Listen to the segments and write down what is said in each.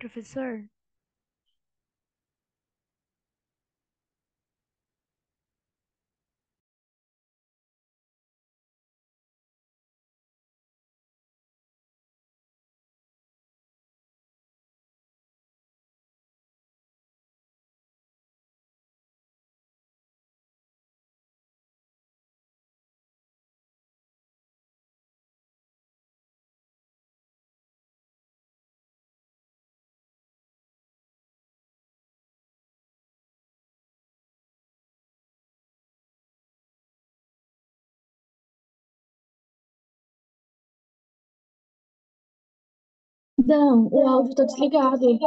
Professor, Não, o áudio tá desligado.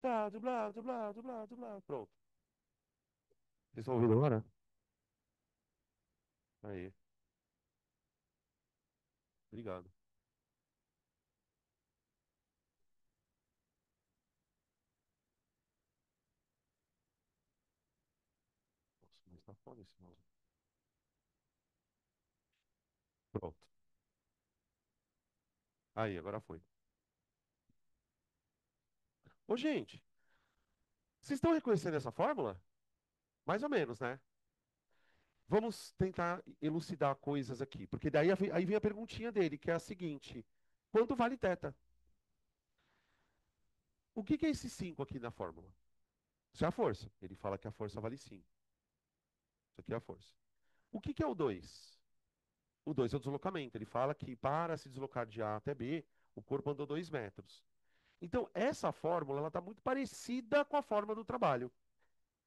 Blá, blá, blá, blá, blá. Pronto. Vocês estão ouvindo agora? Aí, obrigado. Nossa, mas tá foda esse mouse. Pronto. Aí, agora foi. Ô, gente, vocês estão reconhecendo essa fórmula? Mais ou menos, né? Vamos tentar elucidar coisas aqui, porque daí aí vem a perguntinha dele, que é a seguinte: quanto vale θ? O que que é esse 5 aqui na fórmula? Isso é a força. Ele fala que a força vale 5. Isso aqui é a força. O que que é o 2? O 2 é o deslocamento. Ele fala que para se deslocar de A até B, o corpo andou 2 metros. Então, essa fórmula ela está muito parecida com a fórmula do trabalho.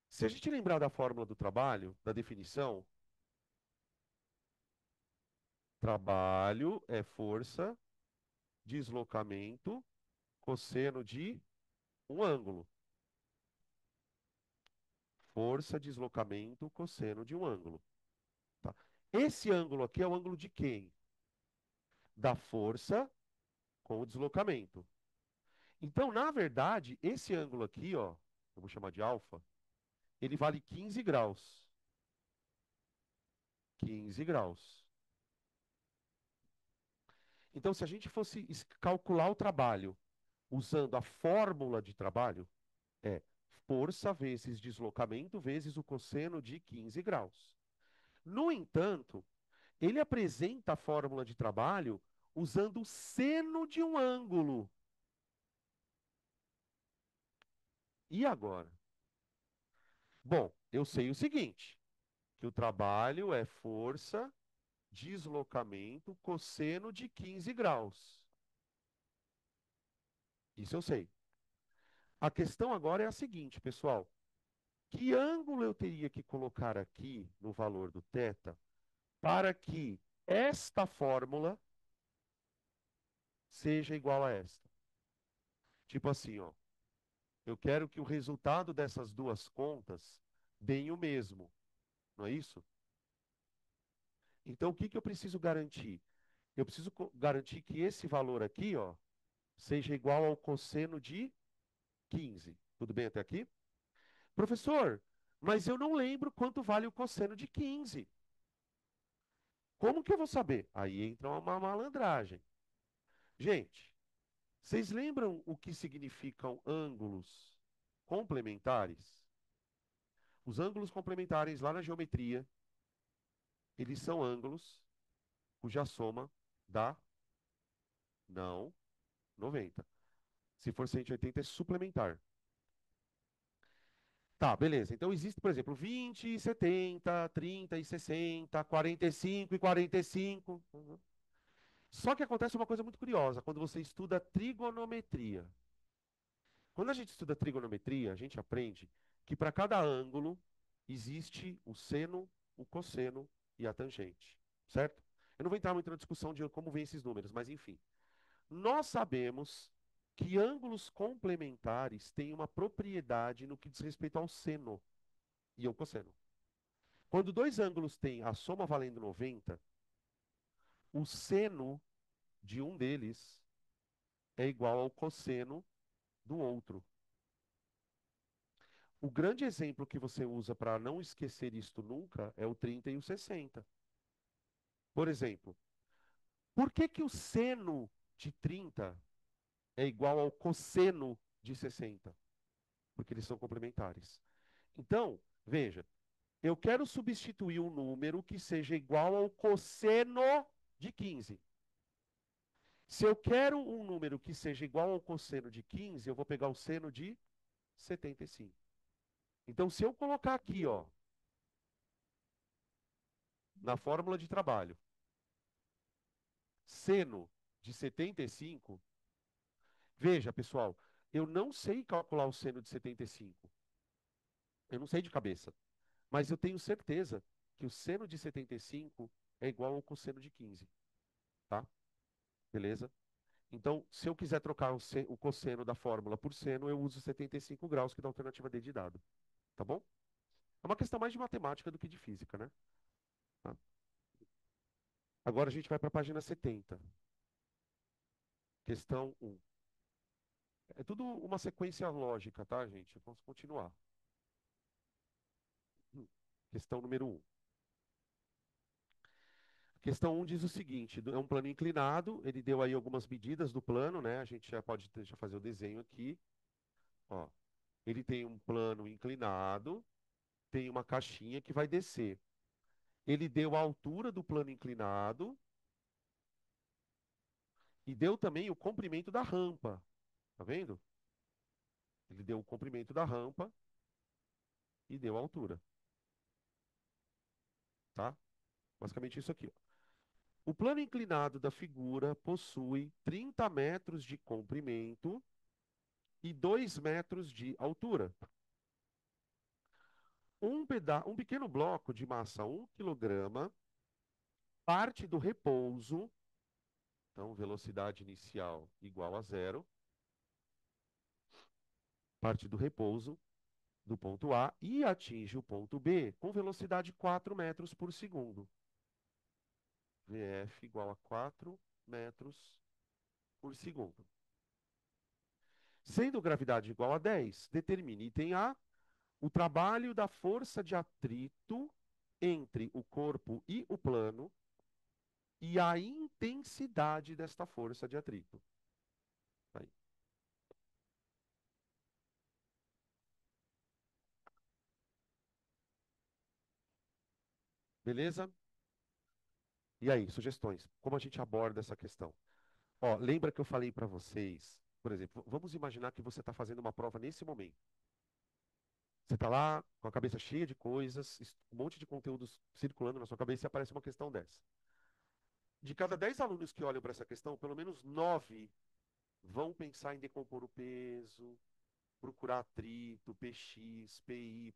Se a gente lembrar da fórmula do trabalho, da definição, trabalho é força, deslocamento, cosseno de um ângulo. Força, deslocamento, cosseno de um ângulo. Tá? Esse ângulo aqui é o ângulo de quem? Da força com o deslocamento. Então, na verdade, esse ângulo aqui, ó, eu vou chamar de alfa, ele vale 15 graus. 15 graus. Então, se a gente fosse calcular o trabalho usando a fórmula de trabalho, é força vezes deslocamento vezes o cosseno de 15 graus. No entanto, ele apresenta a fórmula de trabalho usando o seno de um ângulo. E agora? Bom, eu sei o seguinte, que o trabalho é força, deslocamento, cosseno de 15 graus. Isso eu sei. A questão agora é a seguinte, pessoal. Que ângulo eu teria que colocar aqui no valor do θ para que esta fórmula seja igual a esta? Tipo assim, ó, eu quero que o resultado dessas duas contas deem o mesmo, não é isso? Então, o que que eu preciso garantir? Eu preciso garantir que esse valor aqui, ó, seja igual ao cosseno de 15. Tudo bem até aqui? Professor, mas eu não lembro quanto vale o cosseno de 15. Como que eu vou saber? Aí entra uma malandragem. Gente, vocês lembram o que significam ângulos complementares? Os ângulos complementares lá na geometria, eles são ângulos cuja soma dá, não, 90. Se for 180 é suplementar. Tá, beleza. Então existe, por exemplo, 20 e 70, 30 e 60, 45 e 45. Uhum. Só que acontece uma coisa muito curiosa quando você estuda trigonometria. Quando a gente estuda trigonometria, a gente aprende que para cada ângulo existe o seno, o cosseno e a tangente, certo? Eu não vou entrar muito na discussão de como vem esses números, mas enfim. Nós sabemos que ângulos complementares têm uma propriedade no que diz respeito ao seno e ao cosseno. Quando dois ângulos têm a soma valendo 90, o seno de um deles é igual ao cosseno do outro. O grande exemplo que você usa para não esquecer isto nunca é o 30 e o 60. Por exemplo, por que que o seno de 30 é igual ao cosseno de 60? Porque eles são complementares. Então, veja, eu quero substituir um número que seja igual ao cosseno de 15. Se eu quero um número que seja igual ao cosseno de 15, eu vou pegar o seno de 75. Então, se eu colocar aqui, ó, na fórmula de trabalho, seno de 75, veja, pessoal, eu não sei calcular o seno de 75. Eu não sei de cabeça. Mas eu tenho certeza que o seno de 75 é igual ao cosseno de 15. Tá? Beleza? Então, se eu quiser trocar o cosseno da fórmula por seno, eu uso 75 graus, que dá a alternativa D de dado. Tá bom? É uma questão mais de matemática do que de física, né? Tá? Agora a gente vai para a página 70. Questão 1. É tudo uma sequência lógica, tá, gente? Vamos continuar. Questão número 1. Questão 1 diz o seguinte: é um plano inclinado, ele deu aí algumas medidas do plano, né? A gente já pode deixa eu fazer o desenho aqui. Ó, ele tem um plano inclinado, tem uma caixinha que vai descer. Ele deu a altura do plano inclinado e deu também o comprimento da rampa. Tá vendo? Ele deu o comprimento da rampa e deu a altura. Tá? Basicamente isso aqui, ó. O plano inclinado da figura possui 30 metros de comprimento e 2 metros de altura. Um pequeno bloco de massa 1 kg parte do repouso, então velocidade inicial igual a zero, parte do repouso do ponto A e atinge o ponto B com velocidade 4 metros por segundo. VF igual a 4 metros por segundo. Sendo gravidade igual a 10, determine item A o trabalho da força de atrito entre o corpo e o plano e a intensidade desta força de atrito. Aí. Beleza? E aí, sugestões? Como a gente aborda essa questão? Ó, lembra que eu falei para vocês, por exemplo, vamos imaginar que você está fazendo uma prova nesse momento. Você está lá com a cabeça cheia de coisas, um monte de conteúdos circulando na sua cabeça e aparece uma questão dessa. De cada 10 alunos que olham para essa questão, pelo menos 9 vão pensar em decompor o peso, procurar atrito, PX, PY.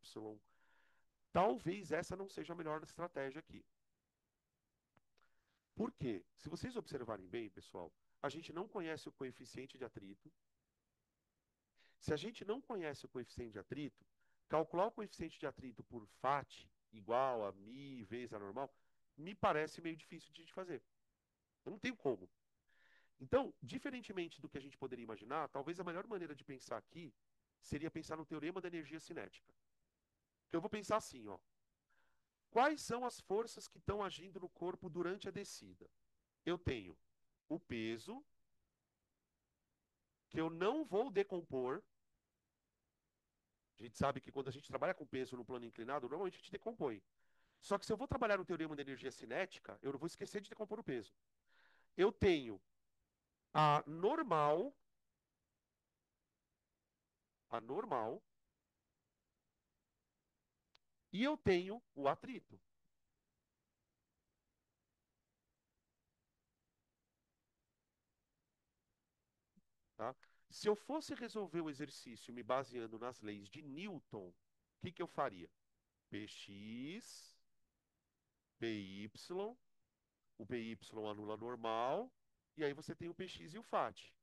Talvez essa não seja a melhor estratégia aqui. Por quê? Se vocês observarem bem, pessoal, a gente não conhece o coeficiente de atrito. Se a gente não conhece o coeficiente de atrito, calcular o coeficiente de atrito por FAT igual a μ vezes a normal, me parece meio difícil de fazer. Eu não tenho como. Então, diferentemente do que a gente poderia imaginar, talvez a melhor maneira de pensar aqui seria pensar no teorema da energia cinética. Eu vou pensar assim, ó. Quais são as forças que estão agindo no corpo durante a descida? Eu tenho o peso, que eu não vou decompor. A gente sabe que quando a gente trabalha com peso no plano inclinado, normalmente a gente decompõe. Só que se eu vou trabalhar no teorema da energia cinética, eu não vou esquecer de decompor o peso. Eu tenho a normal, a normal, e eu tenho o atrito. Tá? Se eu fosse resolver o exercício me baseando nas leis de Newton, o que que eu faria? Px, Py, o Py anula a normal, e aí você tem o Px e o Fat.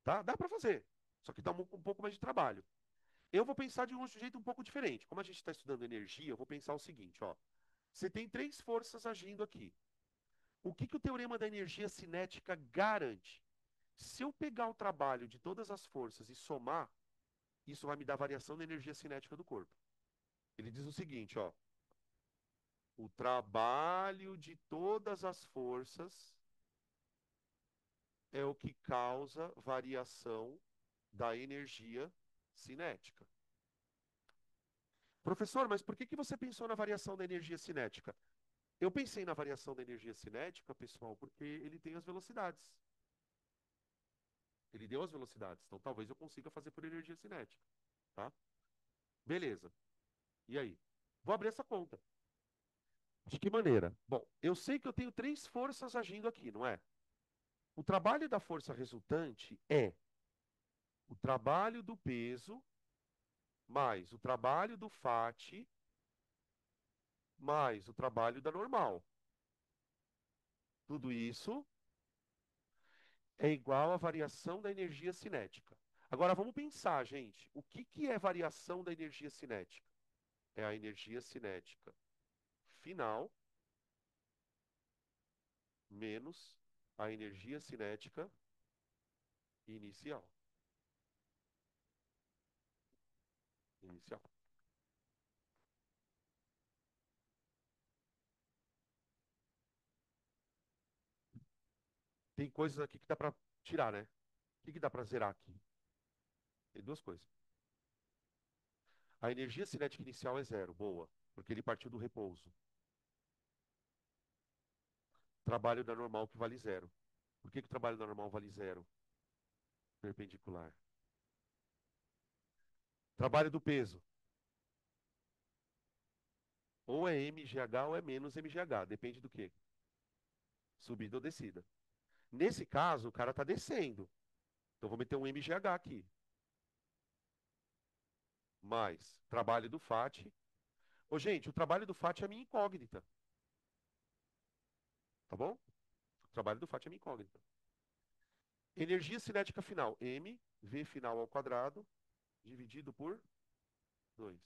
Tá? Dá para fazer, só que dá um pouco mais de trabalho. Eu vou pensar de um jeito um pouco diferente. Como a gente está estudando energia, eu vou pensar o seguinte, ó. Você tem três forças agindo aqui. O que que o teorema da energia cinética garante? Se eu pegar o trabalho de todas as forças e somar, isso vai me dar variação da energia cinética do corpo. Ele diz o seguinte, ó. O trabalho de todas as forças é o que causa variação da energia cinética. Professor, mas por que que você pensou na variação da energia cinética? Eu pensei na variação da energia cinética, pessoal, porque ele tem as velocidades. Ele deu as velocidades, então talvez eu consiga fazer por energia cinética, tá? Beleza. E aí? Vou abrir essa conta. De que maneira? Bom, eu sei que eu tenho três forças agindo aqui, não é? O trabalho da força resultante é o trabalho do peso mais o trabalho do FAT mais o trabalho da normal. Tudo isso é igual à variação da energia cinética. Agora vamos pensar, gente, o que que é variação da energia cinética? É a energia cinética final menos a energia cinética inicial. Inicial. Tem coisas aqui que dá para tirar, né? O que que dá para zerar aqui? Tem duas coisas. A energia cinética inicial é zero, boa, porque ele partiu do repouso. Trabalho da normal que vale zero. Por que que o trabalho da normal vale zero? Perpendicular. Trabalho do peso. Ou é MGH ou é menos MGH. Depende do quê? Subida ou descida. Nesse caso, o cara está descendo. Então, vou meter um MGH aqui. Mais trabalho do FAT. Ô, gente, o trabalho do FAT é a minha incógnita. Tá bom? O trabalho do FAT é a minha incógnita. Energia cinética final. M, V final ao quadrado, dividido por 2.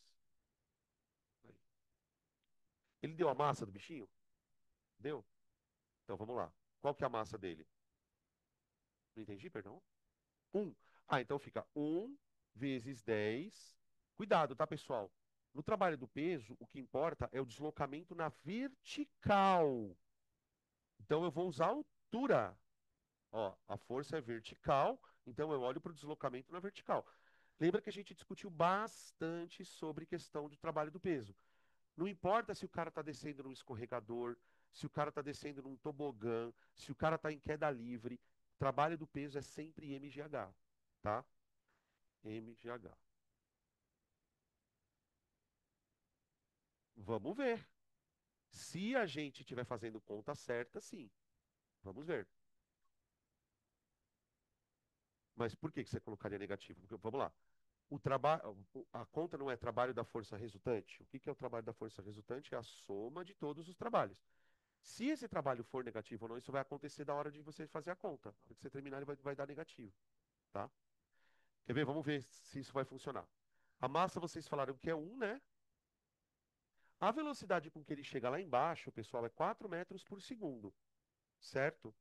Ele deu a massa do bichinho? Deu? Então, vamos lá. Qual que é a massa dele? Não entendi, perdão? 1. Ah, então fica 1 vezes 10. Cuidado, tá, pessoal? No trabalho do peso, o que importa é o deslocamento na vertical. Então eu vou usar a altura. Ó, a força é vertical, então eu olho para o deslocamento na vertical. Lembra que a gente discutiu bastante sobre questão de trabalho do peso. Não importa se o cara está descendo num escorregador, se o cara está descendo num tobogã, se o cara está em queda livre, trabalho do peso é sempre MGH, tá? MGH. Vamos ver. Se a gente estiver fazendo conta certa, sim. Vamos ver. Mas por que que você colocaria negativo? Porque, vamos lá. A conta não é trabalho da força resultante. O que que é o trabalho da força resultante? É a soma de todos os trabalhos. Se esse trabalho for negativo ou não, isso vai acontecer da hora de você fazer a conta. Na hora que você terminar, ele vai dar negativo, tá? Quer ver? Vamos ver se isso vai funcionar. A massa, vocês falaram que é 1, né? A velocidade com que ele chega lá embaixo, pessoal, é 4 metros por segundo, certo?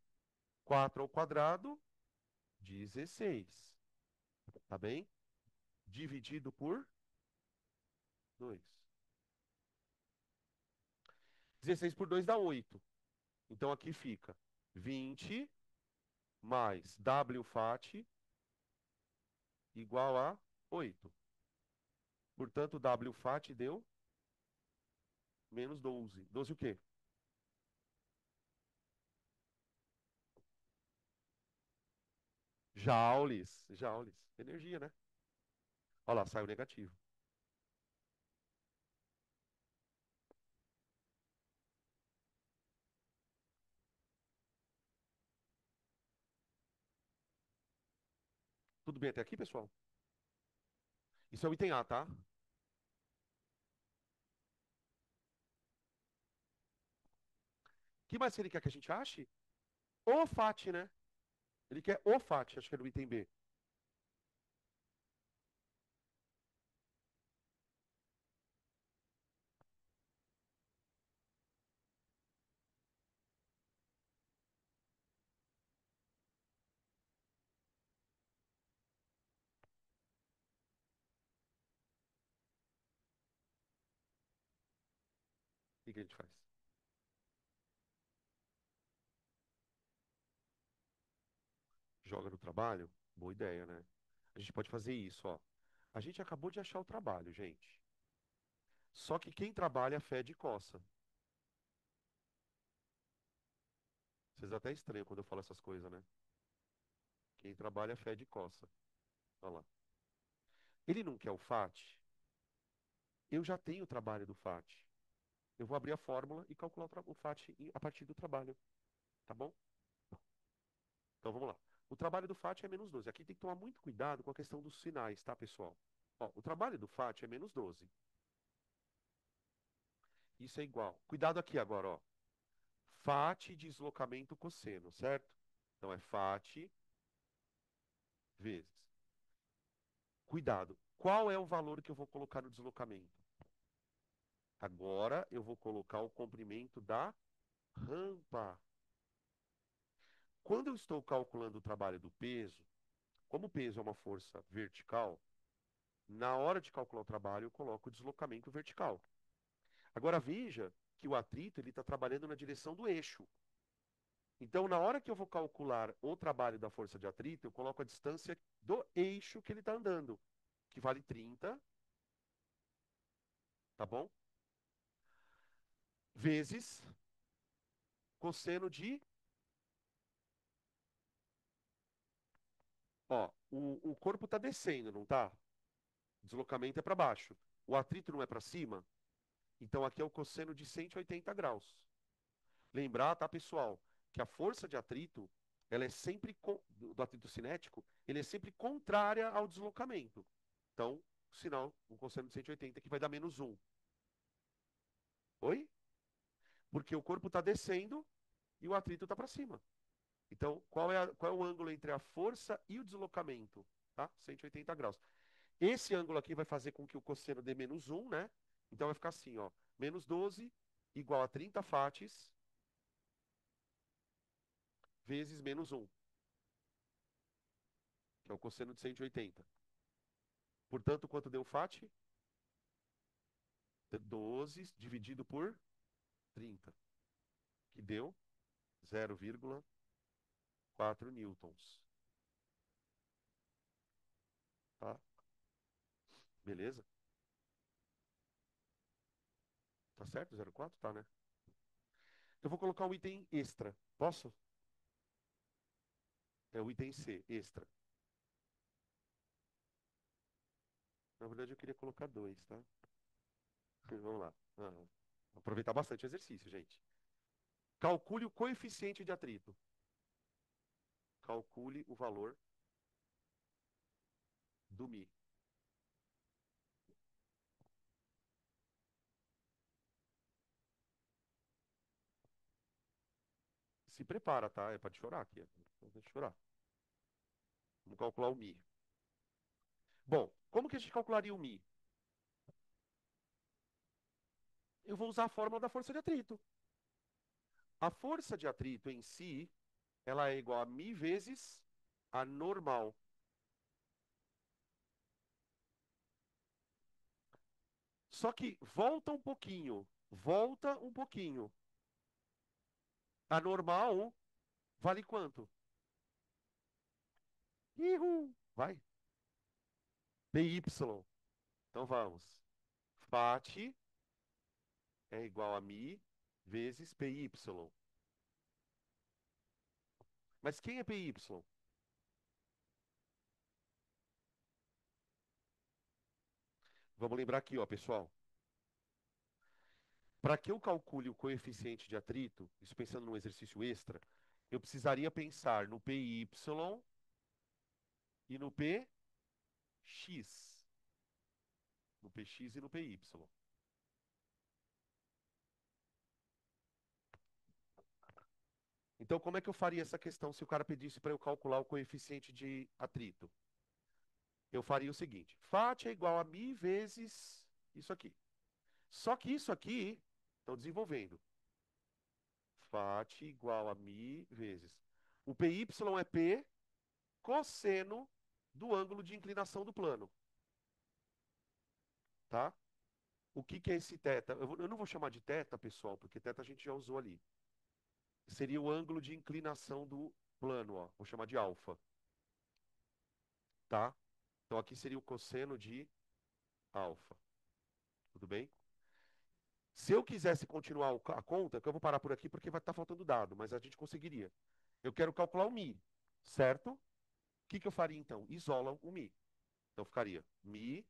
4 ao quadrado, 16. Tá bem? Dividido por 2. 16 por 2 dá 8. Então aqui fica 20 mais WFAT igual a 8. Portanto, WFAT deu menos 12. 12 o quê? Joules. Joules. Energia, né? Olha lá, saiu negativo. Tudo bem até aqui, pessoal? Isso é o item A, tá? O que mais que ele quer que a gente ache? O FAT, né? Ele quer o FAT, acho que é do item B. que a gente faz? Joga no trabalho? Boa ideia, né? A gente pode fazer isso, ó. A gente acabou de achar o trabalho, gente. Só que quem trabalha fede e coça. Vocês até estranham quando eu falo essas coisas, né? Quem trabalha fede e coça. Olha lá. Ele não quer o FAT? Eu já tenho o trabalho do FAT. Eu vou abrir a fórmula e calcular o FAT a partir do trabalho. Tá bom? Então vamos lá. O trabalho do FAT é menos 12. Aqui tem que tomar muito cuidado com a questão dos sinais, tá, pessoal? Ó, o trabalho do FAT é menos 12. Isso é igual. Cuidado aqui agora, ó. FAT deslocamento cosseno, certo? Então é FAT vezes. Cuidado. Qual é o valor que eu vou colocar no deslocamento? Agora eu vou colocar o comprimento da rampa. Quando eu estou calculando o trabalho do peso, como o peso é uma força vertical, na hora de calcular o trabalho, eu coloco o deslocamento vertical. Agora veja que o atrito ele está trabalhando na direção do eixo. Então, na hora que eu vou calcular o trabalho da força de atrito, eu coloco a distância do eixo que ele está andando, que vale 30, tá bom? Vezes cosseno de... Ó, o corpo está descendo, não tá? O deslocamento é para baixo. O atrito não é para cima? Então, aqui é o cosseno de 180 graus. Lembrar, tá, pessoal, que a força de atrito, ela é sempre, do atrito cinético, ele é sempre contrária ao deslocamento. Então, o sinal, o cosseno de 180 que vai dar menos 1. Oi? Porque o corpo está descendo e o atrito está para cima. Então, qual é o ângulo entre a força e o deslocamento? Tá? 180 graus. Esse ângulo aqui vai fazer com que o cosseno dê menos 1, né? Então vai ficar assim, ó. Menos 12 igual a 30 fates vezes menos 1, que é o cosseno de 180. Portanto, quanto deu fat? 12 dividido por 30, que deu 0,4 newtons. Tá? Beleza? Tá certo? 0,4? Tá, né? Eu vou colocar um item extra. Posso? É o item C, extra. Na verdade, eu queria colocar dois, tá? Vamos lá. Aproveitar bastante o exercício, gente. Calcule o coeficiente de atrito. Calcule o valor do Mi. Se prepara, tá? É para chorar aqui. Não deixa chorar. Vamos calcular o Mi. Bom, como que a gente calcularia o Mi? Eu vou usar a fórmula da força de atrito. A força de atrito em si, ela é igual a Mi vezes a normal. Só que volta um pouquinho. Volta um pouquinho. A normal vale quanto? Ihu! Vai. PY. Então vamos. FAT é igual a Mi vezes PY. Mas quem é PY? Vamos lembrar aqui, ó, pessoal. Para que eu calcule o coeficiente de atrito, isso pensando num exercício extra, eu precisaria pensar no PY e no PX. No PX e no PY. Então, como é que eu faria essa questão se o cara pedisse para eu calcular o coeficiente de atrito? Eu faria o seguinte: FAT é igual a Mi vezes isso aqui. Só que isso aqui, estou desenvolvendo. FAT igual a Mi vezes. O PY é P cosseno do ângulo de inclinação do plano. Tá? O que que é esse θ? Eu não vou chamar de θ, pessoal, porque θ a gente já usou ali. Seria o ângulo de inclinação do plano, ó. Vou chamar de alfa, tá? Então aqui seria o cosseno de alfa. Tudo bem? Se eu quisesse continuar a conta, que eu vou parar por aqui porque vai estar faltando dado, mas a gente conseguiria. Eu quero calcular o mi, certo? O que que eu faria então? Isola o mi. Então ficaria mi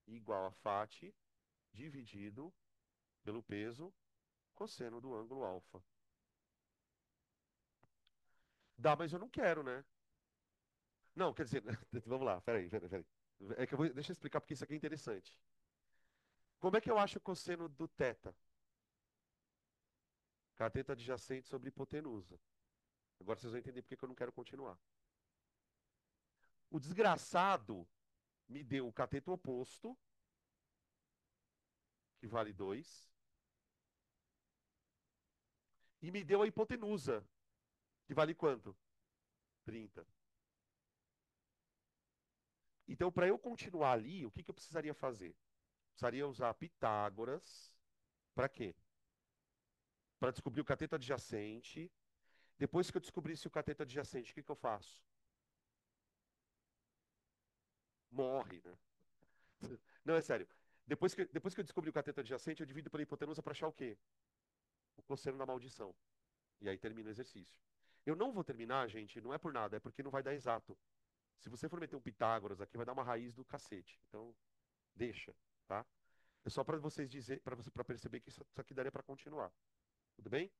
igual a φ dividido pelo peso cosseno do ângulo alfa. Dá, mas eu não quero, né? Não, quer dizer, vamos lá, peraí. É que deixa eu explicar porque isso aqui é interessante. Como é que eu acho o cosseno do θ? Cateto adjacente sobre hipotenusa. Agora vocês vão entender por que eu não quero continuar. O desgraçado me deu o cateto oposto, que vale 2, e me deu a hipotenusa, que vale quanto? 30. Então, para eu continuar ali, o que que eu precisaria fazer? Precisaria usar Pitágoras. Para quê? Para descobrir o cateto adjacente. Depois que eu descobrisse o cateto adjacente, o que que eu faço? Morre, né? Não, é sério. Depois que eu descobri o cateto adjacente, eu divido pela hipotenusa para achar o quê? O cosseno da maldição. E aí termina o exercício. Eu não vou terminar, gente, não é por nada, é porque não vai dar exato. Se você for meter um Pitágoras aqui, vai dar uma raiz do cacete. Então, deixa, tá? É só para vocês dizer, para perceber que isso aqui daria para continuar. Tudo bem?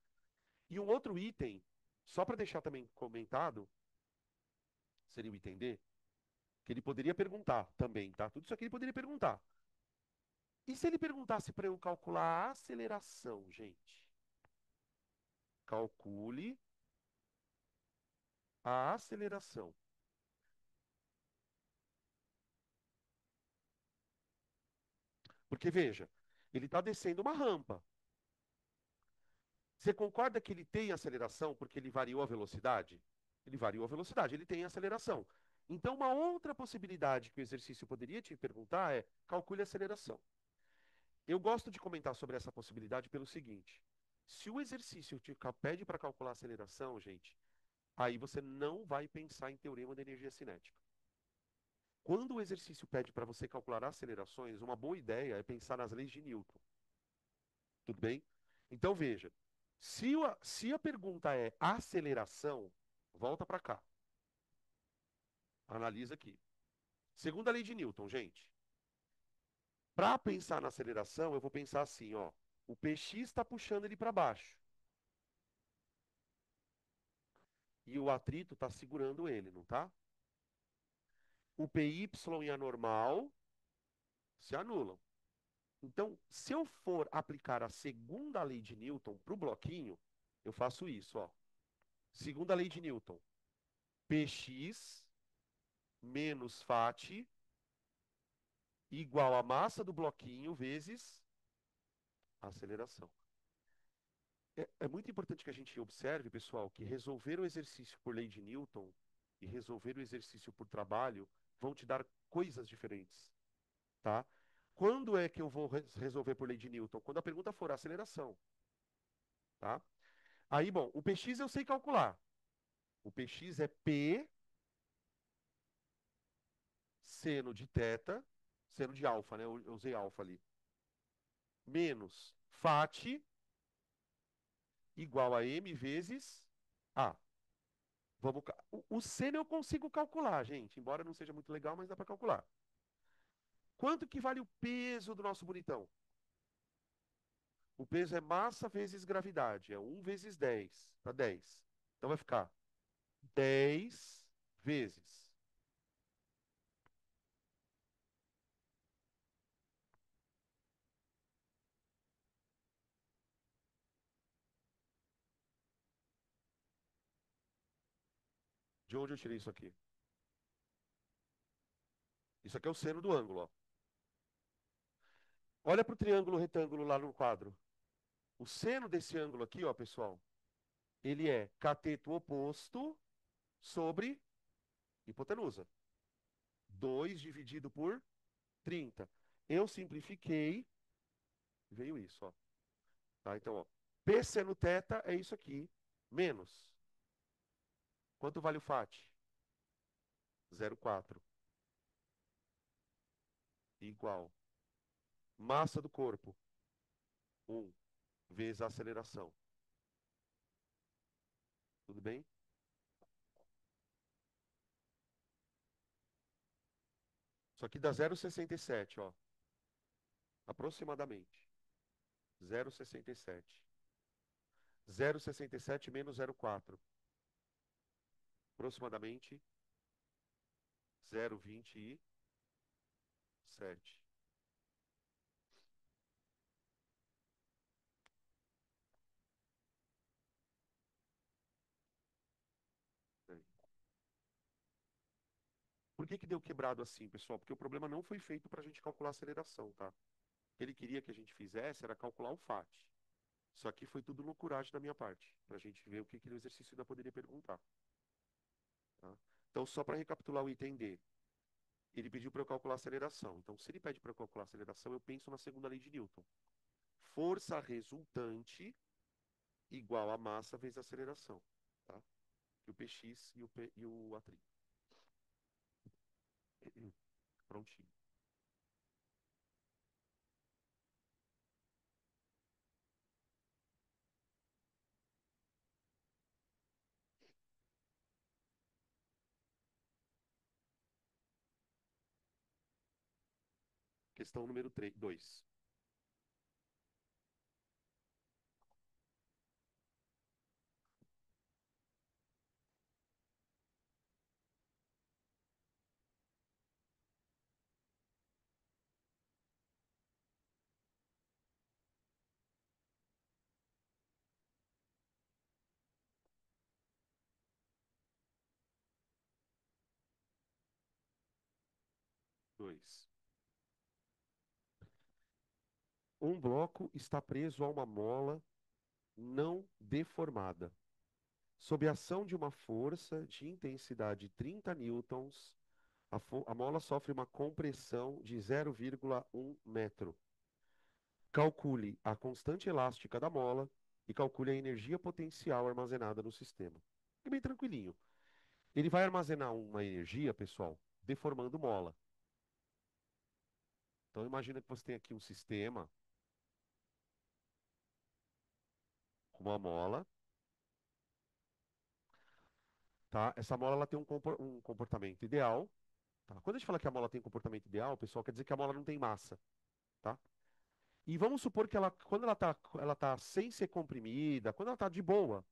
E um outro item, só para deixar também comentado, seria o item D, que ele poderia perguntar também, tá? Tudo isso aqui ele poderia perguntar. E se ele perguntasse para eu calcular a aceleração, gente? Calcule a aceleração. Porque veja, ele está descendo uma rampa. Você concorda que ele tem aceleração porque ele variou a velocidade? Ele variou a velocidade, ele tem aceleração. Então, uma outra possibilidade que o exercício poderia te perguntar é: calcule a aceleração. Eu gosto de comentar sobre essa possibilidade pelo seguinte: se o exercício pede para calcular a aceleração, gente, aí você não vai pensar em teorema da energia cinética. Quando o exercício pede para você calcular acelerações, uma boa ideia é pensar nas leis de Newton. Tudo bem? Então veja, se a pergunta é aceleração, volta para cá. Analisa aqui. Segunda lei de Newton, gente. Para pensar na aceleração, eu vou pensar assim, ó. O px está puxando ele para baixo. E o atrito está segurando ele, não tá? O py e a normal se anulam. Então, se eu for aplicar a segunda lei de Newton para o bloquinho, eu faço isso, ó. Segunda lei de Newton. Px menos φ igual a massa do bloquinho vezes a aceleração. É muito importante que a gente observe, pessoal, que resolver o exercício por lei de Newton e resolver o exercício por trabalho vão te dar coisas diferentes, tá? Quando é que eu vou resolver por lei de Newton? Quando a pergunta for a aceleração, tá? Aí, bom, o px eu sei calcular. O px é p seno de θ, seno de alfa, né? Eu usei alfa ali. Menos φ igual a m vezes a. O seno eu consigo calcular, gente. Embora não seja muito legal, mas dá para calcular. Quanto que vale o peso do nosso bonitão? O peso é massa vezes gravidade. É 1 vezes 10. Tá 10. Então vai ficar 10 vezes. De onde eu tirei isso aqui? Isso aqui é o seno do ângulo, ó. Olha para o triângulo retângulo lá no quadro. O seno desse ângulo aqui, ó, pessoal, ele é cateto oposto sobre hipotenusa. 2 dividido por 30. Eu simplifiquei veio isso, ó. Tá? Então, ó, P seno θ é isso aqui, menos. Quanto vale o FAT? 0,4. Igual. Massa do corpo, 1, vezes a aceleração. Tudo bem? Isso aqui dá 0,67, ó. Aproximadamente. 0,67. 0,67 menos 0,4. Aproximadamente 0,27. Por que que deu quebrado assim, pessoal? Porque o problema não foi feito para a gente calcular a aceleração, tá? O que ele queria que a gente fizesse era calcular o FAT. Isso aqui foi tudo loucuragem da minha parte, para a gente ver o que que no exercício ainda poderia perguntar. Tá? Então, só para recapitular o item D, ele pediu para eu calcular a aceleração. Então, se ele pede para eu calcular a aceleração, eu penso na segunda lei de Newton. Força resultante igual a massa vezes a aceleração. Tá? E o Px e o atrito. Prontinho. Questão número 2. 2. Um bloco está preso a uma mola não deformada. Sob a ação de uma força de intensidade 30 newtons, a mola sofre uma compressão de 0,1 metro. Calcule a constante elástica da mola e calcule a energia potencial armazenada no sistema. É bem tranquilinho. Ele vai armazenar uma energia, pessoal, deformando mola. Então imagina que você tem aqui um sistema com uma mola, tá? Essa mola ela tem um comportamento ideal, tá? Quando a gente fala que a mola tem um comportamento ideal, pessoal, quer dizer que a mola não tem massa, tá? E vamos supor que ela, quando ela tá sem ser comprimida, quando ela está de boa,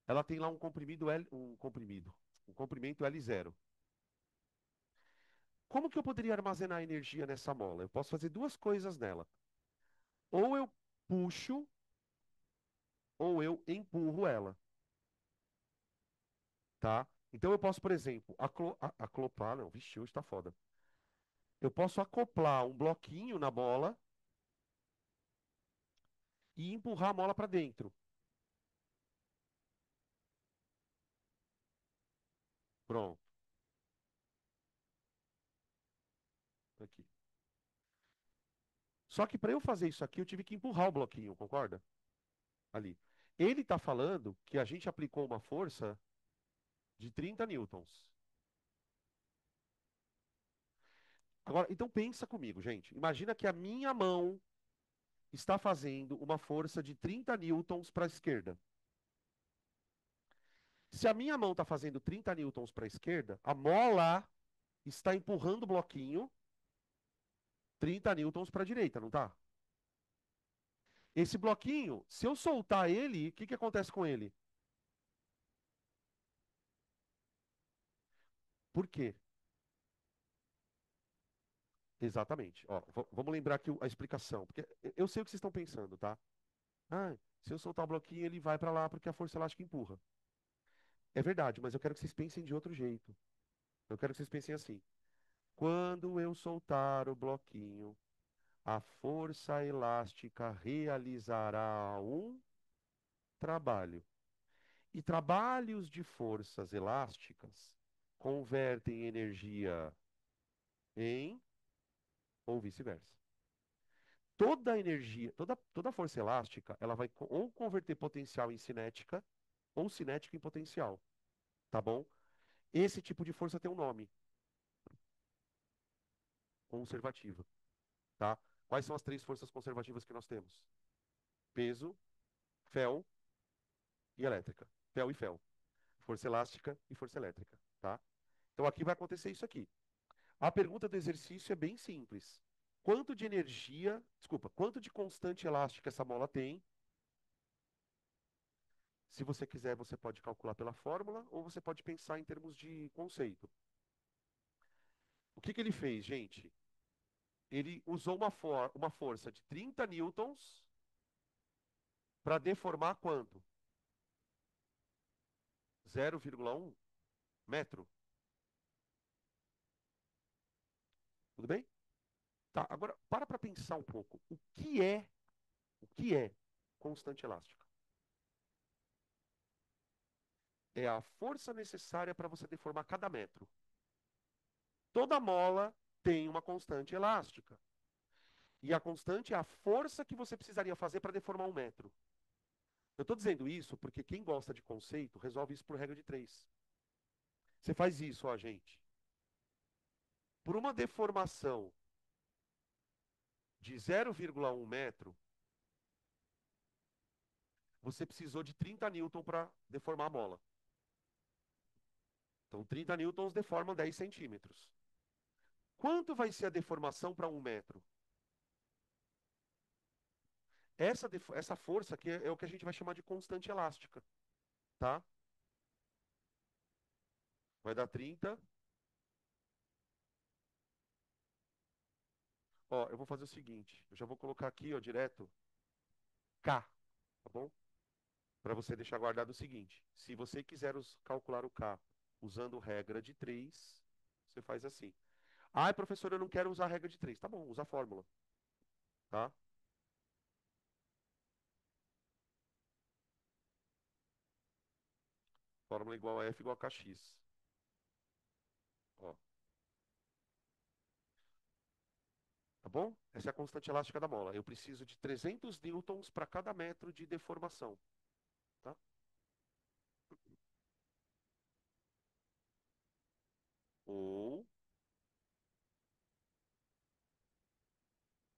ela tem lá um comprimento L0. Como que eu poderia armazenar energia nessa mola? Eu posso fazer duas coisas nela. Ou eu puxo, ou eu empurro ela, tá? Então eu posso, por exemplo, acoplar, não, vixe, hoje tá foda. Eu posso acoplar um bloquinho na mola e empurrar a mola para dentro. Pronto, aqui. Só que para eu fazer isso aqui, eu tive que empurrar o bloquinho, concorda? Ali. Ele está falando que a gente aplicou uma força de 30 newtons. Agora, então pensa comigo, gente. Imagina que a minha mão está fazendo uma força de 30 newtons para a esquerda. Se a minha mão está fazendo 30 newtons para a esquerda, a mola está empurrando o bloquinho 30 newtons para a direita, não tá? Esse bloquinho, se eu soltar ele, o que que acontece com ele? Por quê? Exatamente. Ó, vamos lembrar aqui a explicação, porque eu sei o que vocês estão pensando, tá? Ah, se eu soltar o bloquinho, ele vai para lá porque a força elástica empurra. É verdade, mas eu quero que vocês pensem de outro jeito. Eu quero que vocês pensem assim. Quando eu soltar o bloquinho, a força elástica realizará um trabalho. E trabalhos de forças elásticas convertem energia em ou vice-versa. Toda energia, toda força elástica, ela vai ou converter potencial em cinética, ou cinética em potencial, tá bom? Esse tipo de força tem um nome, conservativa, tá? Quais são as três forças conservativas que nós temos? Peso, fel e elétrica. Fel e fel. Força elástica e força elétrica, tá? Então aqui vai acontecer isso aqui. A pergunta do exercício é bem simples. Quanto de energia, desculpa, quanto de constante elástica essa mola tem? Se você quiser, você pode calcular pela fórmula ou você pode pensar em termos de conceito. O que que ele fez, gente? Ele usou uma força de 30 newtons para deformar quanto? 0,1 metro. Tudo bem? Tá, agora para pensar um pouco. O que é constante elástica? É a força necessária para você deformar cada metro. Toda mola tem uma constante elástica. E a constante é a força que você precisaria fazer para deformar um metro. Eu estou dizendo isso porque quem gosta de conceito resolve isso por regra de três. Você faz isso, ó, gente. Por uma deformação de 0,1 metro, você precisou de 30 newton para deformar a mola. Então, 30 newtons deformam 10 centímetros. Quanto vai ser a deformação para um metro? Essa força aqui é o que a gente vai chamar de constante elástica, tá? Vai dar 30. Ó, eu vou fazer o seguinte. Eu já vou colocar aqui, ó, direto K, tá bom? Para você deixar guardado o seguinte. Se você quiser calcular o K usando regra de 3, você faz assim. Ah, professor, eu não quero usar a regra de 3. Tá bom, usa a fórmula, tá? Fórmula igual a F igual a KX. Ó, tá bom? Essa é a constante elástica da mola. Eu preciso de 300 newtons para cada metro de deformação, tá? Ou,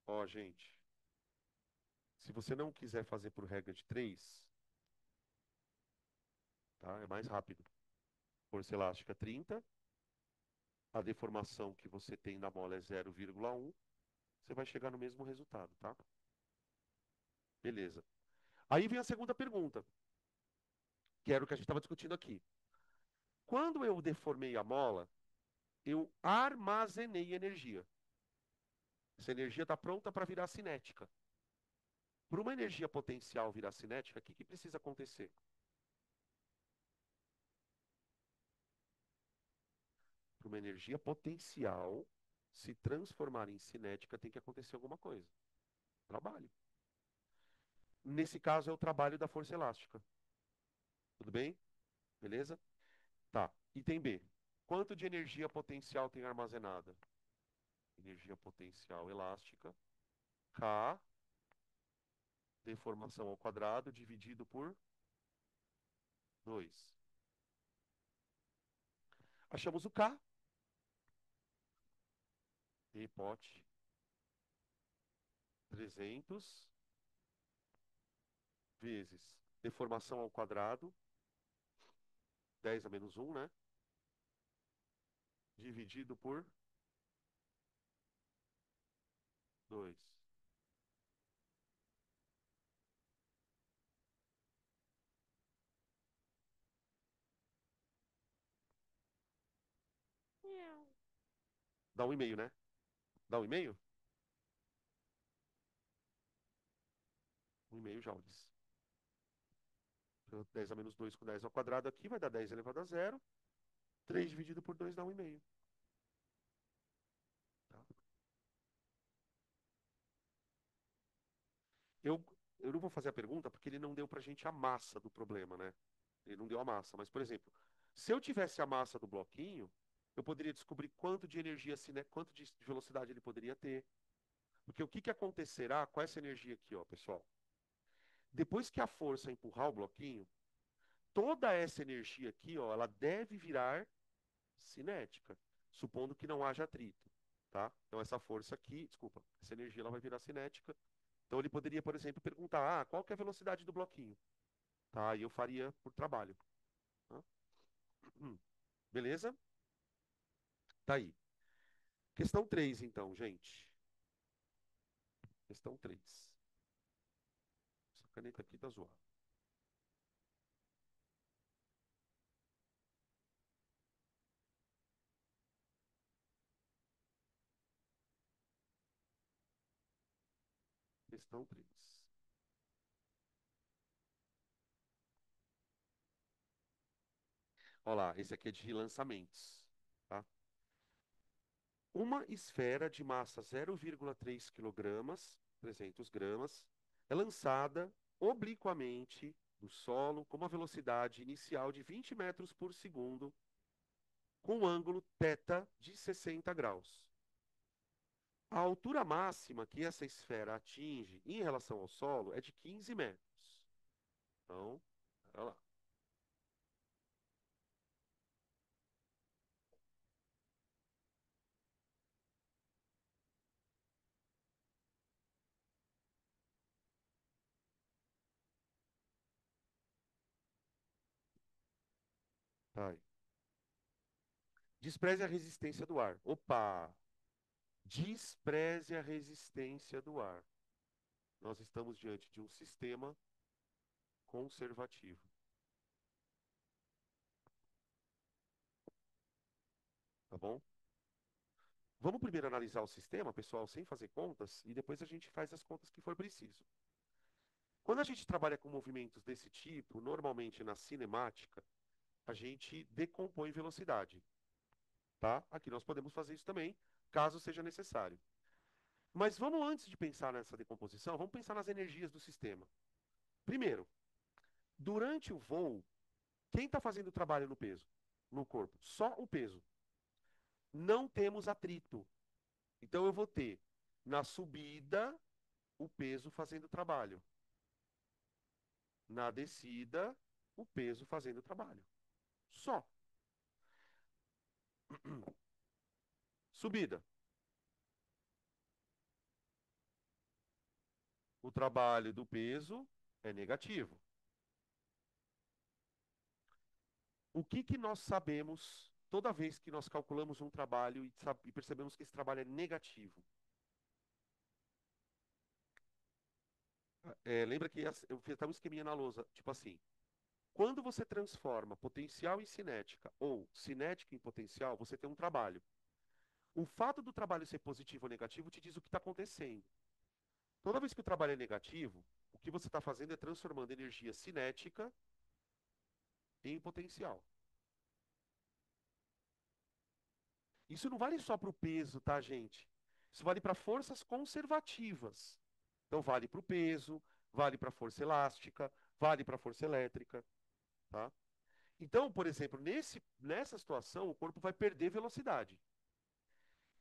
ó, gente, se você não quiser fazer por regra de 3, tá? É mais rápido. Força elástica 30, a deformação que você tem na mola é 0,1, você vai chegar no mesmo resultado, tá? Beleza. Aí vem a segunda pergunta, que era o que a gente estava discutindo aqui. Quando eu deformei a mola, eu armazenei energia. Essa energia está pronta para virar cinética. Para uma energia potencial virar cinética, o que que precisa acontecer? Para uma energia potencial se transformar em cinética, tem que acontecer alguma coisa. Trabalho. Nesse caso, é o trabalho da força elástica. Tudo bem? Beleza? Tá. Item B. Quanto de energia potencial tem armazenada? Energia potencial elástica. K, deformação ao quadrado, dividido por 2. Achamos o K. E pote 300 vezes deformação ao quadrado, 10 a menos 1, né? Dividido por 2. Dá 1,5, né? Dá 1,5? 1,5 joules. Então, 10 a menos 2 com 10 ao quadrado aqui vai dar 10 elevado a 0. 3 dividido por 2 dá 1,5. Tá? Eu, eu não vou fazer a pergunta porque ele não deu pra gente a massa do problema, né? Ele não deu a massa. Mas, por exemplo, se eu tivesse a massa do bloquinho, eu poderia descobrir quanto de energia, quanto de velocidade ele poderia ter. Porque o que que acontecerá com essa energia aqui, ó, pessoal? Depois que a força empurrar o bloquinho, toda essa energia aqui, ó, ela deve virar cinética, supondo que não haja atrito, tá? Então essa força aqui, desculpa, essa energia ela vai virar cinética. Então ele poderia, por exemplo, perguntar, qual que é a velocidade do bloquinho? Tá? E eu faria por trabalho. Tá? Beleza? Tá aí. Questão 3, então, gente. Questão 3. Essa caneta aqui tá zoada. Questão 3. Olha lá, esse aqui é de lançamentos. Tá? Uma esfera de massa 0,3 quilogramas, 300 gramas, é lançada obliquamente do solo com uma velocidade inicial de 20 metros por segundo, com um ângulo θ de 60 graus. A altura máxima que essa esfera atinge em relação ao solo é de 15 metros. Então, olha lá. Tá aí. Despreze a resistência do ar. Opa! Despreze a resistência do ar. Nós estamos diante de um sistema conservativo. Tá bom? Vamos primeiro analisar o sistema, pessoal, sem fazer contas, e depois a gente faz as contas que for preciso. Quando a gente trabalha com movimentos desse tipo, normalmente na cinemática, a gente decompõe velocidade. Tá? Aqui nós podemos fazer isso também, caso seja necessário. Mas vamos, antes de pensar nessa decomposição, vamos pensar nas energias do sistema. Primeiro, durante o voo, quem está fazendo o trabalho no peso? No corpo? Só o peso. Não temos atrito. Então eu vou ter, na subida, o peso fazendo o trabalho. Na descida, o peso fazendo o trabalho. Só. Subida. O trabalho do peso é negativo. O que que nós sabemos toda vez que nós calculamos um trabalho e percebemos que esse trabalho é negativo? Lembra que eu fiz até um esqueminha na lousa, tipo assim, quando você transforma potencial em cinética ou cinética em potencial, você tem um trabalho. O fato do trabalho ser positivo ou negativo te diz o que está acontecendo. Toda vez que o trabalho é negativo, o que você está fazendo é transformando energia cinética em potencial. Isso não vale só para o peso, tá, gente? Isso vale para forças conservativas. Então, vale para o peso, vale para a força elástica, vale para a força elétrica, tá? Então, por exemplo, nessa situação, o corpo vai perder velocidade.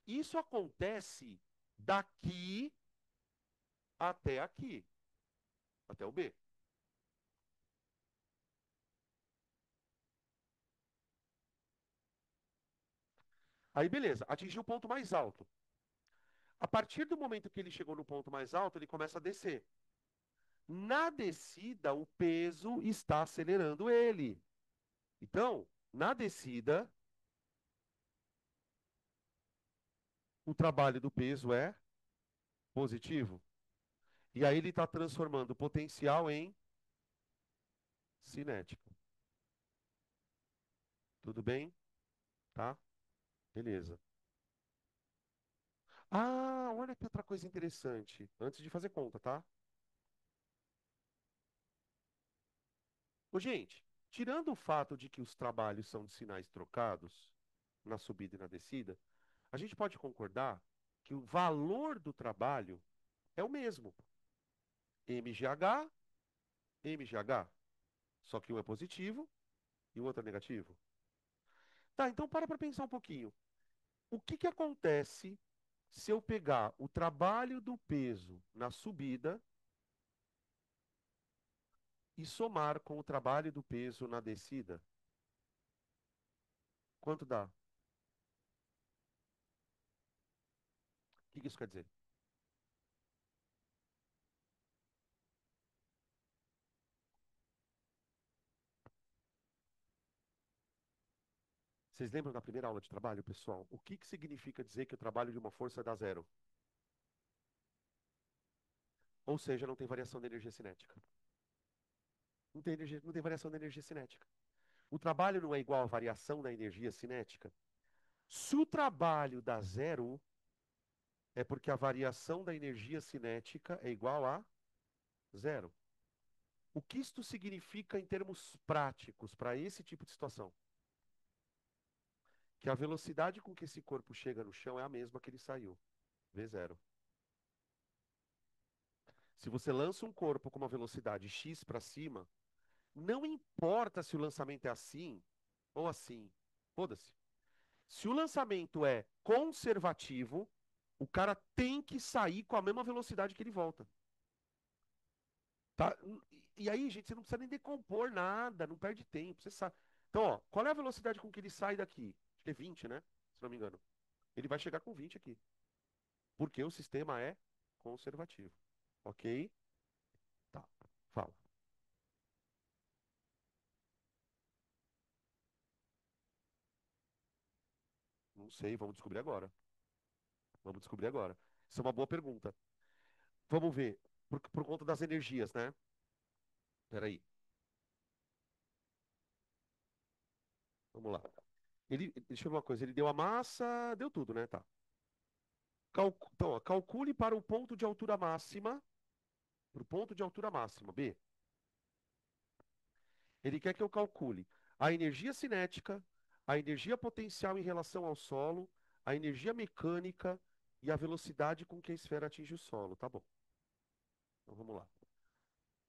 Isso acontece daqui até aqui, até o B. Aí, beleza, atingiu o ponto mais alto. A partir do momento que ele chegou no ponto mais alto, ele começa a descer. Na descida, o peso está acelerando ele. Então, na descida, o trabalho do peso é positivo. E aí ele está transformando o potencial em cinética. Tudo bem? Tá? Beleza. Olha que outra coisa interessante. Antes de fazer conta, tá? Ô, gente, tirando o fato de que os trabalhos são de sinais trocados, na subida e na descida, a gente pode concordar que o valor do trabalho é o mesmo. MGH, MGH. Só que um é positivo e o outro é negativo. Tá, então para pensar um pouquinho. O que que acontece Se eu pegar o trabalho do peso na subida e somar com o trabalho do peso na descida, quanto dá? O que isso quer dizer? Vocês lembram da primeira aula de trabalho, pessoal? O que significa dizer que o trabalho de uma força dá zero? Ou seja, não tem variação da energia cinética. Não tem variação da energia cinética. O trabalho não é igual à variação da energia cinética. Se o trabalho dá zero, é porque a variação da energia cinética é igual a zero. O que isto significa em termos práticos para esse tipo de situação? Que a velocidade com que esse corpo chega no chão é a mesma que ele saiu, V0. Se você lança um corpo com uma velocidade x para cima, não importa se o lançamento é assim ou assim, foda-se. Se o lançamento é conservativo, o cara tem que sair com a mesma velocidade que ele volta. Tá? E aí, gente, você não precisa nem decompor nada, não perde tempo, você sabe. Então, ó, qual é a velocidade com que ele sai daqui? Acho que é 20, né? Se não me engano. Ele vai chegar com 20 aqui. Porque o sistema é conservativo. Ok? Tá. Fala. Não sei, vamos descobrir agora. Vamos descobrir agora. Isso é uma boa pergunta. Vamos ver. Por conta das energias, né? Peraí. Vamos lá. Deixa eu ver uma coisa. Ele deu a massa, deu tudo, né? Tá. Então, ó, calcule para o ponto de altura máxima. Para o ponto de altura máxima, B. Ele quer que eu calcule a energia cinética, a energia potencial em relação ao solo, a energia mecânica e a velocidade com que a esfera atinge o solo. Tá bom. Então vamos lá.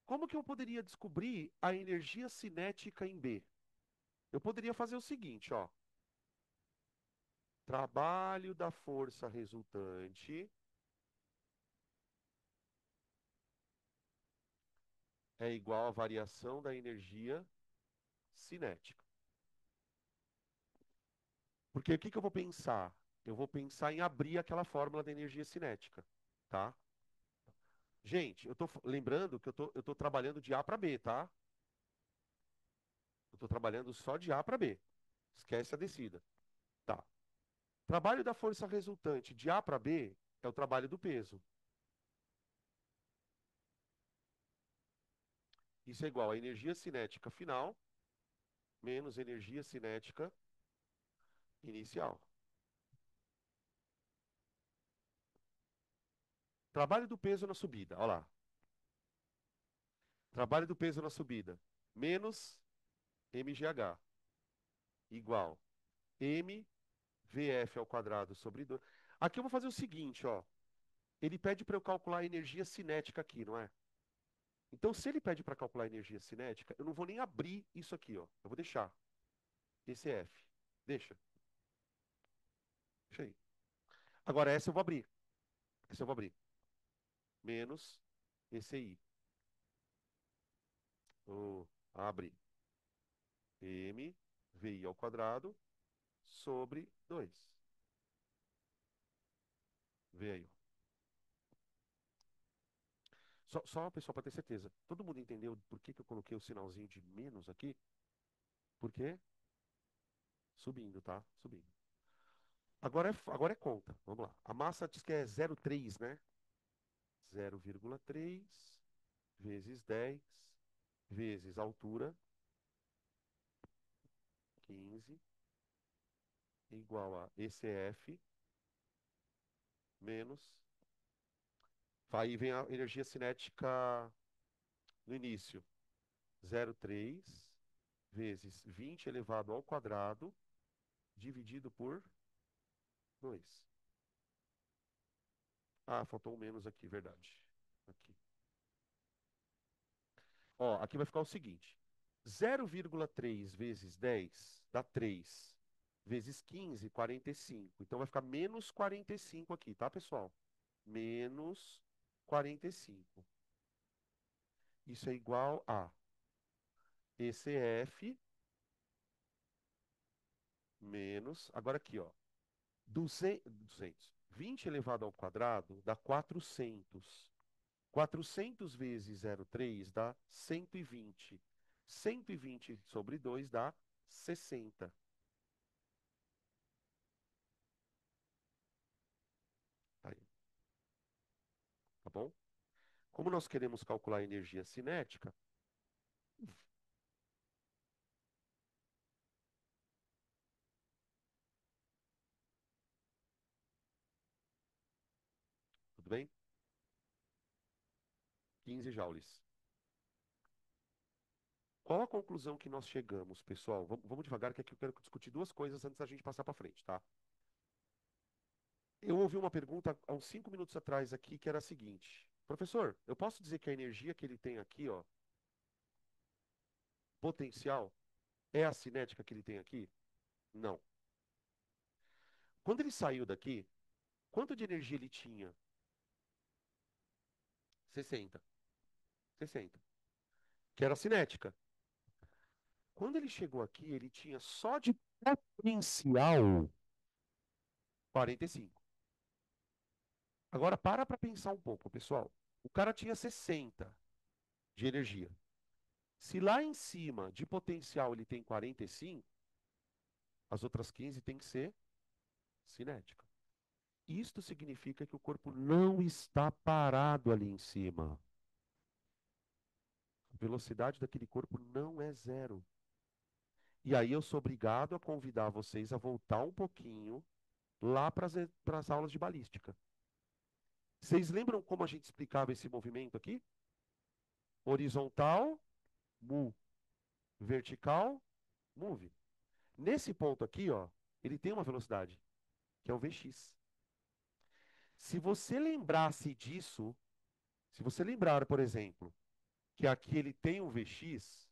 Como que eu poderia descobrir a energia cinética em B? Eu poderia fazer o seguinte, ó. Trabalho da força resultante é igual à variação da energia cinética. Porque o que eu vou pensar? Eu vou pensar em abrir aquela fórmula da energia cinética, tá? Gente, eu tô lembrando que eu tô trabalhando de A para B, tá? Eu tô trabalhando só de A para B. Esquece a descida. Tá. Trabalho da força resultante de A para B é o trabalho do peso. Isso é igual a energia cinética final menos energia cinética inicial. Trabalho do peso na subida, olha lá. Trabalho do peso na subida menos mgh igual mvf ao quadrado sobre 2. Aqui eu vou fazer o seguinte, ó. Ele pede para eu calcular a energia cinética aqui, não é? Então, se ele pede para calcular a energia cinética, eu não vou nem abrir isso aqui, ó. Eu vou deixar esse F. Deixa. Deixa aí. Agora, essa eu vou abrir. Essa eu vou abrir. Menos esse I. Oh, abre. M, VI ao quadrado, sobre 2. Vê aí. Só pessoal, para ter certeza. Todo mundo entendeu por que eu coloquei o sinalzinho de menos aqui? Por quê? Subindo, tá? Subindo. Agora é conta. Vamos lá. A massa diz que é 0,3, né? 0,3 vezes 10 vezes altura, 15, igual a ECF, menos. Aí vem a energia cinética no início. 0,3 vezes 20 elevado ao quadrado, dividido por 2. Ah, faltou um menos aqui, verdade. Aqui. Ó, aqui vai ficar o seguinte. 0,3 vezes 10 dá 3. vezes 15, 45. Então vai ficar menos 45 aqui, tá, pessoal? Menos 45. Isso é igual a ECF menos. Agora aqui, ó. 200. 20 elevado ao quadrado dá 400. 400 vezes 0,3 dá 120. 120 sobre 2 dá 60. Tá aí, tá bom? Como nós queremos calcular a energia cinética, tudo bem? 15 joules. Qual a conclusão que nós chegamos, pessoal? Vamos devagar, que aqui eu quero discutir duas coisas antes da gente passar para frente, tá? Eu ouvi uma pergunta há uns 5 minutos atrás aqui que era a seguinte: professor, eu posso dizer que a energia que ele tem aqui, ó, potencial, é a cinética que ele tem aqui? Não. Quando ele saiu daqui, quanto de energia ele tinha? 60. 60. Que era a cinética. Quando ele chegou aqui, ele tinha só de potencial 45. Agora para pensar um pouco, pessoal. O cara tinha 60 de energia. Se lá em cima de potencial ele tem 45, as outras 15 tem que ser cinética. Isto significa que o corpo não está parado ali em cima. A velocidade daquele corpo não é zero. E aí eu sou obrigado a convidar vocês a voltar um pouquinho lá para as aulas de balística. Vocês lembram como a gente explicava esse movimento aqui? Horizontal, move. Vertical, move. Nesse ponto aqui, ó, ele tem uma velocidade, que é o Vx. Se você lembrasse disso, se você lembrar, por exemplo, que aqui ele tem um Vx,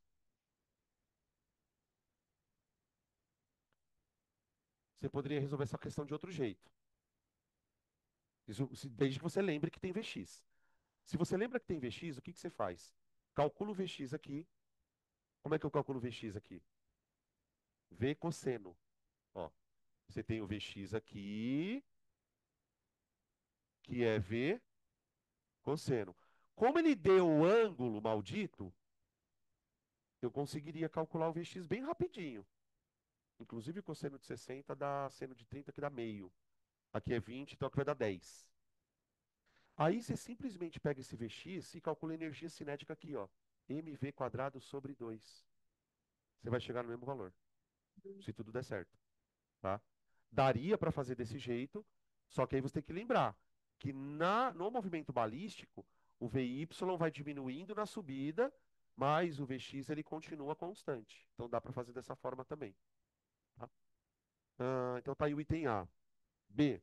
você poderia resolver essa questão de outro jeito. Isso, desde que você lembre que tem Vx. Se você lembra que tem Vx, o que que você faz? Calcula o Vx aqui. Como é que eu calculo o Vx aqui? V cosseno. Ó, você tem o Vx aqui, que é V cosseno. Como ele deu o ângulo maldito, eu conseguiria calcular o Vx bem rapidinho. Inclusive o cosseno de 60 dá seno de 30 que dá meio. Aqui é 20, então aqui vai dar 10. Aí você simplesmente pega esse Vx e calcula a energia cinética aqui, ó. mv quadrado sobre 2. Você vai chegar no mesmo valor, se tudo der certo, tá? Daria para fazer desse jeito, só que aí você tem que lembrar que no movimento balístico, o Vy vai diminuindo na subida, mas o Vx ele continua constante. Então dá para fazer dessa forma também, tá? Então tá aí o item A. B.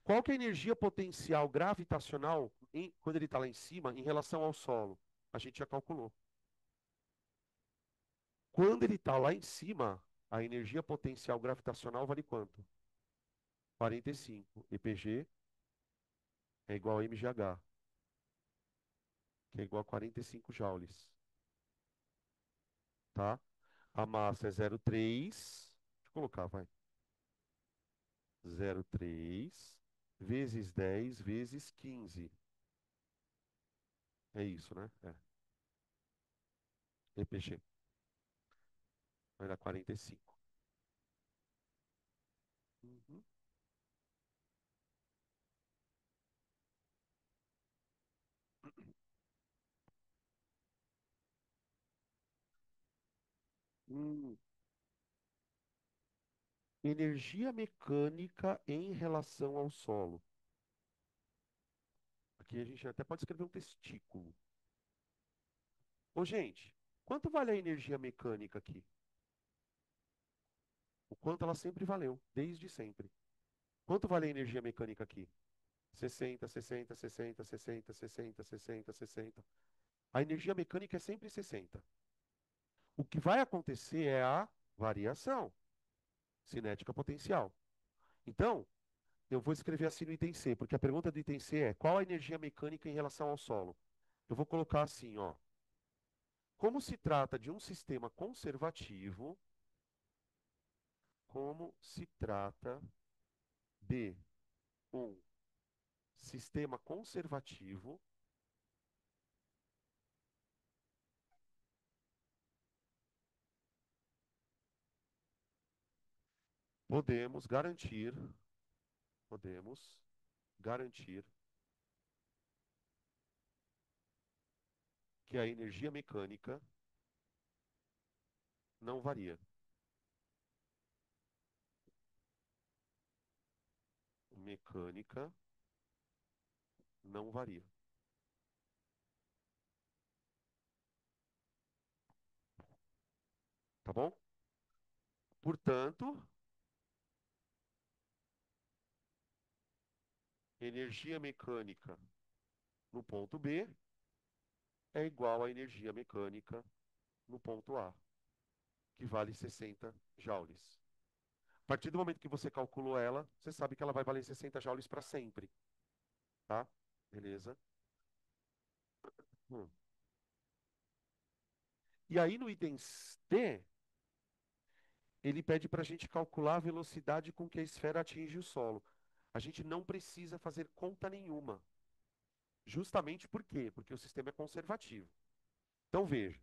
Qual que é a energia potencial gravitacional quando ele está lá em cima em relação ao solo? A gente já calculou. Quando ele está lá em cima, a energia potencial gravitacional vale quanto? 45. EPG é igual a mgh, que é igual a 45 joules. Tá? A massa é 0,3. Deixa eu colocar, vai. 0,3 vezes 10 vezes 15. É isso, né? É. EPG. Vai dar 45. Uhum. Hum, Energia mecânica em relação ao solo. Aqui a gente até pode escrever um testículo. Ô, gente, quanto vale a energia mecânica aqui? O quanto ela sempre valeu, desde sempre. Quanto vale a energia mecânica aqui? 60, 60, 60, 60, 60, 60, 60. A energia mecânica é sempre 60. O que vai acontecer é a variação. cinética potencial. Então, eu vou escrever assim no item C, porque a pergunta do item C é: qual a energia mecânica em relação ao solo? Eu vou colocar assim, ó. Como se trata de um sistema conservativo, como se trata de um sistema conservativo, podemos garantir, podemos garantir que a energia mecânica não varia. Mecânica não varia. Tá bom? Portanto, energia mecânica no ponto B é igual à energia mecânica no ponto A, que vale 60 joules. A partir do momento que você calculou ela, você sabe que ela vai valer 60 joules para sempre, tá? Beleza? Hum. E aí no item D, ele pede para a gente calcular a velocidade com que a esfera atinge o solo. A gente não precisa fazer conta nenhuma. Justamente por quê? Porque o sistema é conservativo. Então veja,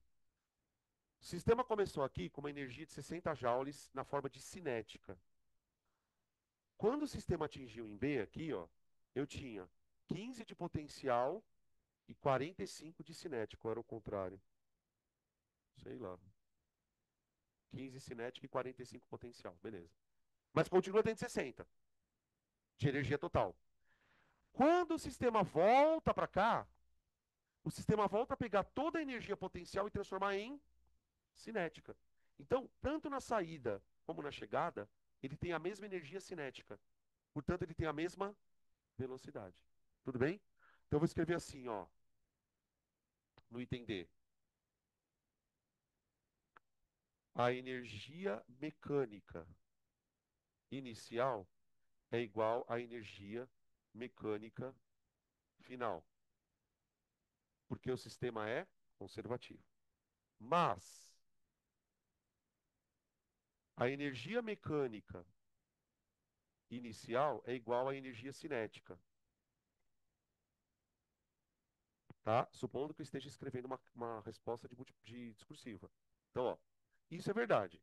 o sistema começou aqui com uma energia de 60 joules na forma de cinética. Quando o sistema atingiu em B aqui, ó, eu tinha 15 de potencial e 45 de cinético, era o contrário. Sei lá. 15 cinético e 45 potencial, beleza. Mas continua dentro de 60 de energia total. Quando o sistema volta para cá, o sistema volta a pegar toda a energia potencial e transformar em cinética. Então, tanto na saída como na chegada, ele tem a mesma energia cinética. Portanto, ele tem a mesma velocidade. Tudo bem? Então, eu vou escrever assim, ó, no item D. A energia mecânica inicial é igual à energia mecânica final, porque o sistema é conservativo. Mas a energia mecânica inicial é igual à energia cinética, tá? Supondo que eu esteja escrevendo uma resposta de discursiva. Então, ó, isso é verdade.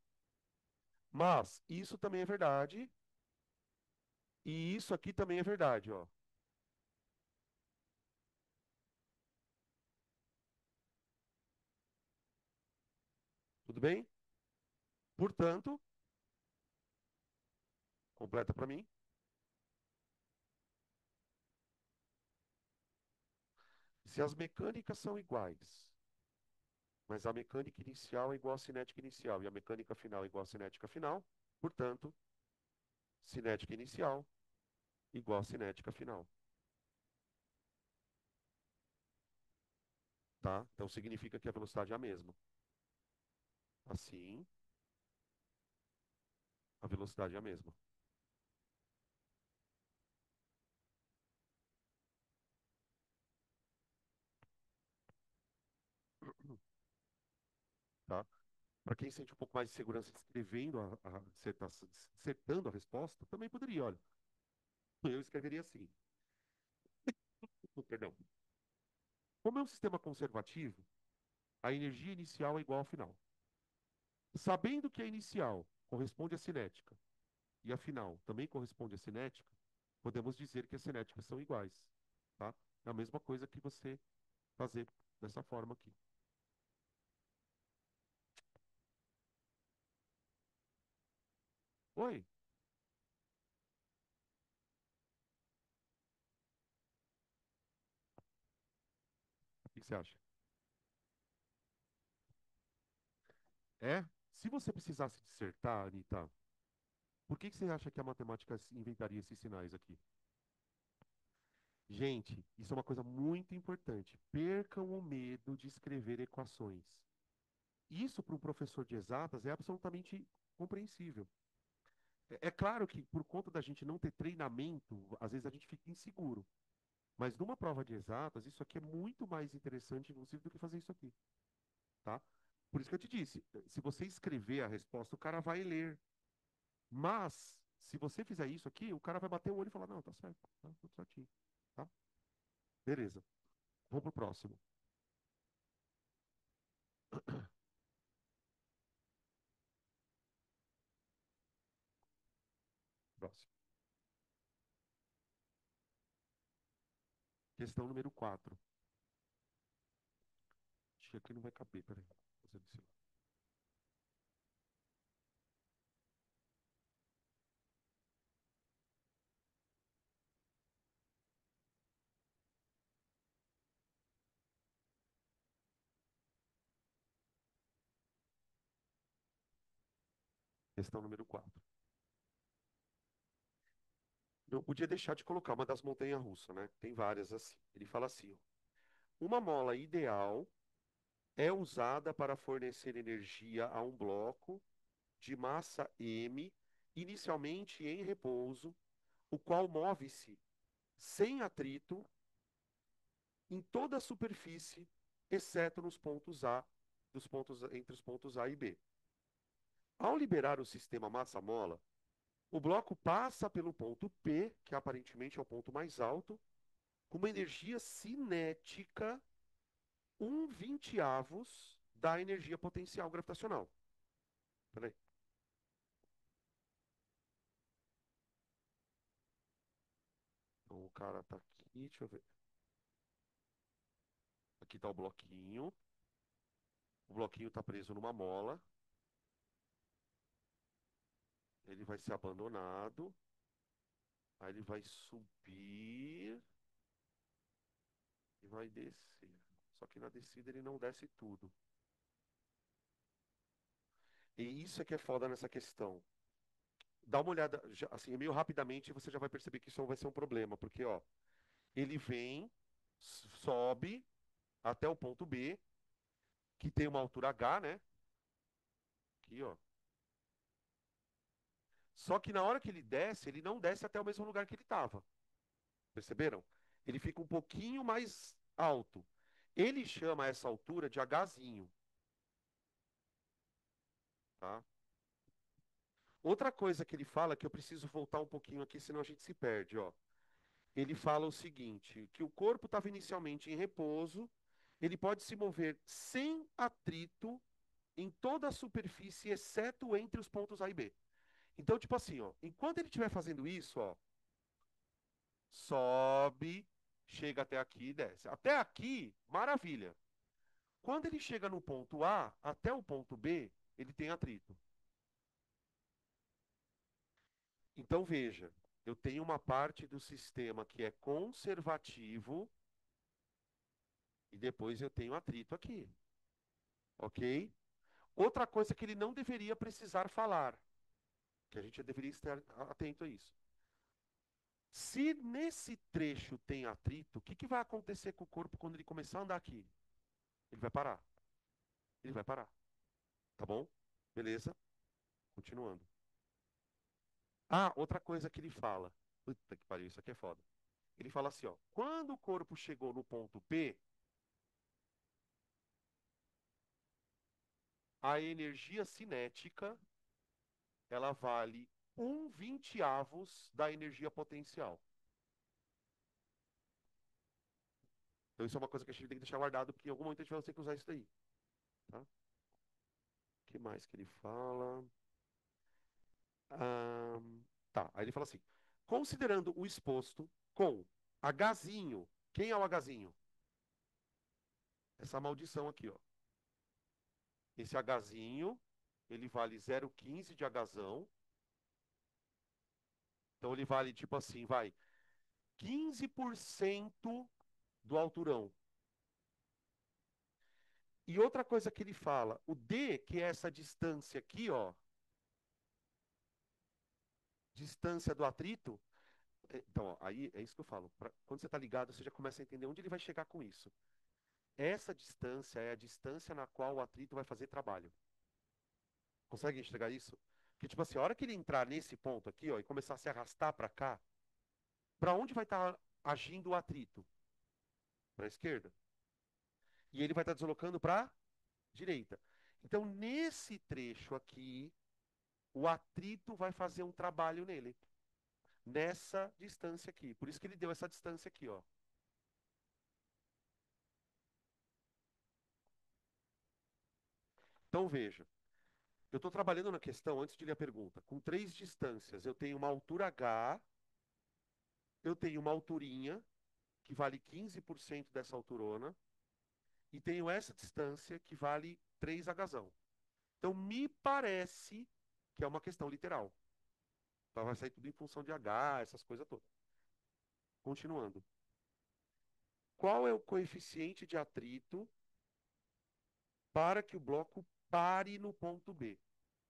Mas isso também é verdade. E isso aqui também é verdade, ó. Tudo bem? Portanto, completa para mim. Se as mecânicas são iguais, mas a mecânica inicial é igual à cinética inicial e a mecânica final é igual à cinética final, portanto, cinética inicial igual à cinética final, tá? Então significa que a velocidade é a mesma. Assim, a velocidade é a mesma, tá? Para quem sente um pouco mais de segurança escrevendo a dissertando a resposta, também poderia, olha. Eu escreveria assim, perdão. Como é um sistema conservativo, a energia inicial é igual ao final. Sabendo que a inicial corresponde à cinética e a final também corresponde à cinética, podemos dizer que as cinéticas são iguais, tá? É a mesma coisa que você fazer dessa forma aqui. Oi, o que você acha? É? Se você precisasse dissertar, Anitta, por que você acha que a matemática inventaria esses sinais aqui? Gente, isso é uma coisa muito importante. Percam o medo de escrever equações. Isso para um professor de exatas é absolutamente compreensível. É claro que por conta da gente não ter treinamento, às vezes a gente fica inseguro. Mas numa prova de exatas, isso aqui é muito mais interessante, inclusive, do que fazer isso aqui, tá? Por isso que eu te disse, se você escrever a resposta, o cara vai ler. Mas, se você fizer isso aqui, o cara vai bater o olho e falar, não, tá certo, tá tudo certinho, tá? Beleza. Vamos pro próximo. Próximo. Questão número 4. Acho que aqui não vai caber, peraí. Vou fazer desse lado. Questão número 4. Não podia deixar de colocar uma das montanhas russas, né? Tem várias assim. Ele fala assim, ó, uma mola ideal é usada para fornecer energia a um bloco de massa m, inicialmente em repouso, o qual move-se sem atrito em toda a superfície, exceto nos pontos A, entre os pontos A e B. Ao liberar o sistema massa-mola, o bloco passa pelo ponto P, que aparentemente é o ponto mais alto, com uma energia cinética 1/20 da energia potencial gravitacional. Peraí. Então o cara tá aqui, deixa eu ver. Aqui tá o bloquinho. O bloquinho tá preso numa mola. Ele vai ser abandonado. Aí ele vai subir e vai descer. Só que na descida ele não desce tudo. E isso é que é foda nessa questão. Dá uma olhada, assim, meio rapidamente você já vai perceber que isso vai ser um problema, porque, ó, ele vem, sobe até o ponto B, que tem uma altura H, né? Aqui, ó. Só que na hora que ele desce, ele não desce até o mesmo lugar que ele estava. Perceberam? Ele fica um pouquinho mais alto. Ele chama essa altura de Hzinho, tá? Outra coisa que ele fala, que eu preciso voltar um pouquinho aqui, senão a gente se perde, ó. Ele fala o seguinte, que o corpo estava inicialmente em repouso, ele pode se mover sem atrito em toda a superfície, exceto entre os pontos A e B. Então, tipo assim, ó, enquanto ele estiver fazendo isso, ó, sobe, chega até aqui e desce. Até aqui, maravilha. Quando ele chega no ponto A, até o ponto B, ele tem atrito. Então, veja, eu tenho uma parte do sistema que é conservativo e depois eu tenho atrito aqui. Ok? Outra coisa que ele não deveria precisar falar, que a gente deveria estar atento a isso. Se nesse trecho tem atrito, o que, que vai acontecer com o corpo quando ele começar a andar aqui? Ele vai parar. Ele vai parar. Tá bom? Beleza? Continuando. Ah, outra coisa que ele fala. Puta que pariu, isso aqui é foda. Ele fala assim, ó. Quando o corpo chegou no ponto P, a energia cinética, ela vale 1/20 da energia potencial. Então isso é uma coisa que a gente tem que deixar guardado, porque em algum momento a gente vai ter que usar isso daí. Tá? O que mais que ele fala? Tá, aí ele fala assim: considerando o exposto com Hzinho, quem é o Hzinho? Essa maldição aqui, ó. Esse Hzinho, ele vale 0,15 de Hzão. Então ele vale tipo assim, vai 15% do alturão. E outra coisa que ele fala, o D, que é essa distância aqui, ó, distância do atrito. Então, ó, aí é isso que eu falo. Quando você está ligado, você já começa a entender onde ele vai chegar com isso. Essa distância é a distância na qual o atrito vai fazer trabalho. Consegue enxergar isso? Que tipo assim, a hora que ele entrar nesse ponto aqui, ó, e começar a se arrastar para cá, para onde vai estar agindo o atrito? Para a esquerda. E ele vai estar deslocando para a direita. Então, nesse trecho aqui, o atrito vai fazer um trabalho nele. Nessa distância aqui. Por isso que ele deu essa distância aqui, ó. Então, veja. Eu estou trabalhando na questão, antes de ler a pergunta, com três distâncias. Eu tenho uma altura H, eu tenho uma alturinha, que vale 15% dessa alturona, e tenho essa distância, que vale 3Hzão. Então, me parece que é uma questão literal. Então, vai sair tudo em função de H, essas coisas todas. Continuando. Qual é o coeficiente de atrito para que o bloco pare no ponto B?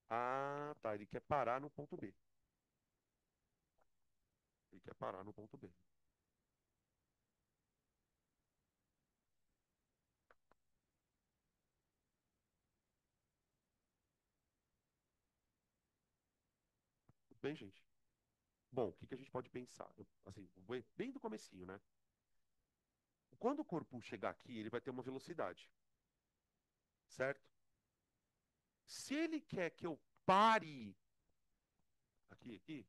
Ah, tá. Ele quer parar no ponto B. Ele quer parar no ponto B. Tudo bem, gente? Bom, o que que a gente pode pensar? Assim, bem do comecinho, né? Quando o corpo chegar aqui, ele vai ter uma velocidade, certo? Se ele quer que eu pare aqui,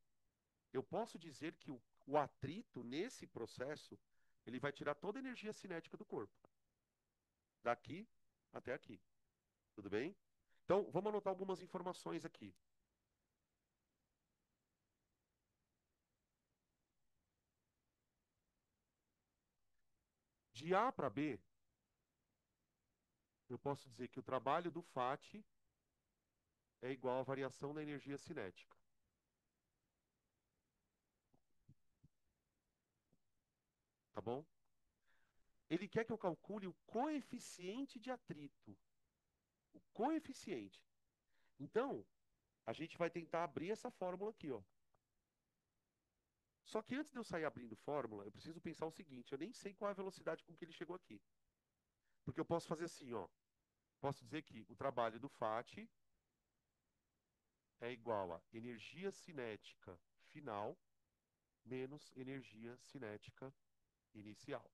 eu posso dizer que o atrito nesse processo, ele vai tirar toda a energia cinética do corpo, daqui até aqui. Tudo bem? Então, vamos anotar algumas informações aqui. De A para B, eu posso dizer que o trabalho do FAT é igual à variação da energia cinética. Tá bom? Ele quer que eu calcule o coeficiente de atrito. O coeficiente. Então, a gente vai tentar abrir essa fórmula aqui, ó. Só que antes de eu sair abrindo fórmula, eu preciso pensar o seguinte: eu nem sei qual é a velocidade com que ele chegou aqui. Porque eu posso fazer assim, ó. Posso dizer que o trabalho do FAT é igual a energia cinética final menos energia cinética inicial.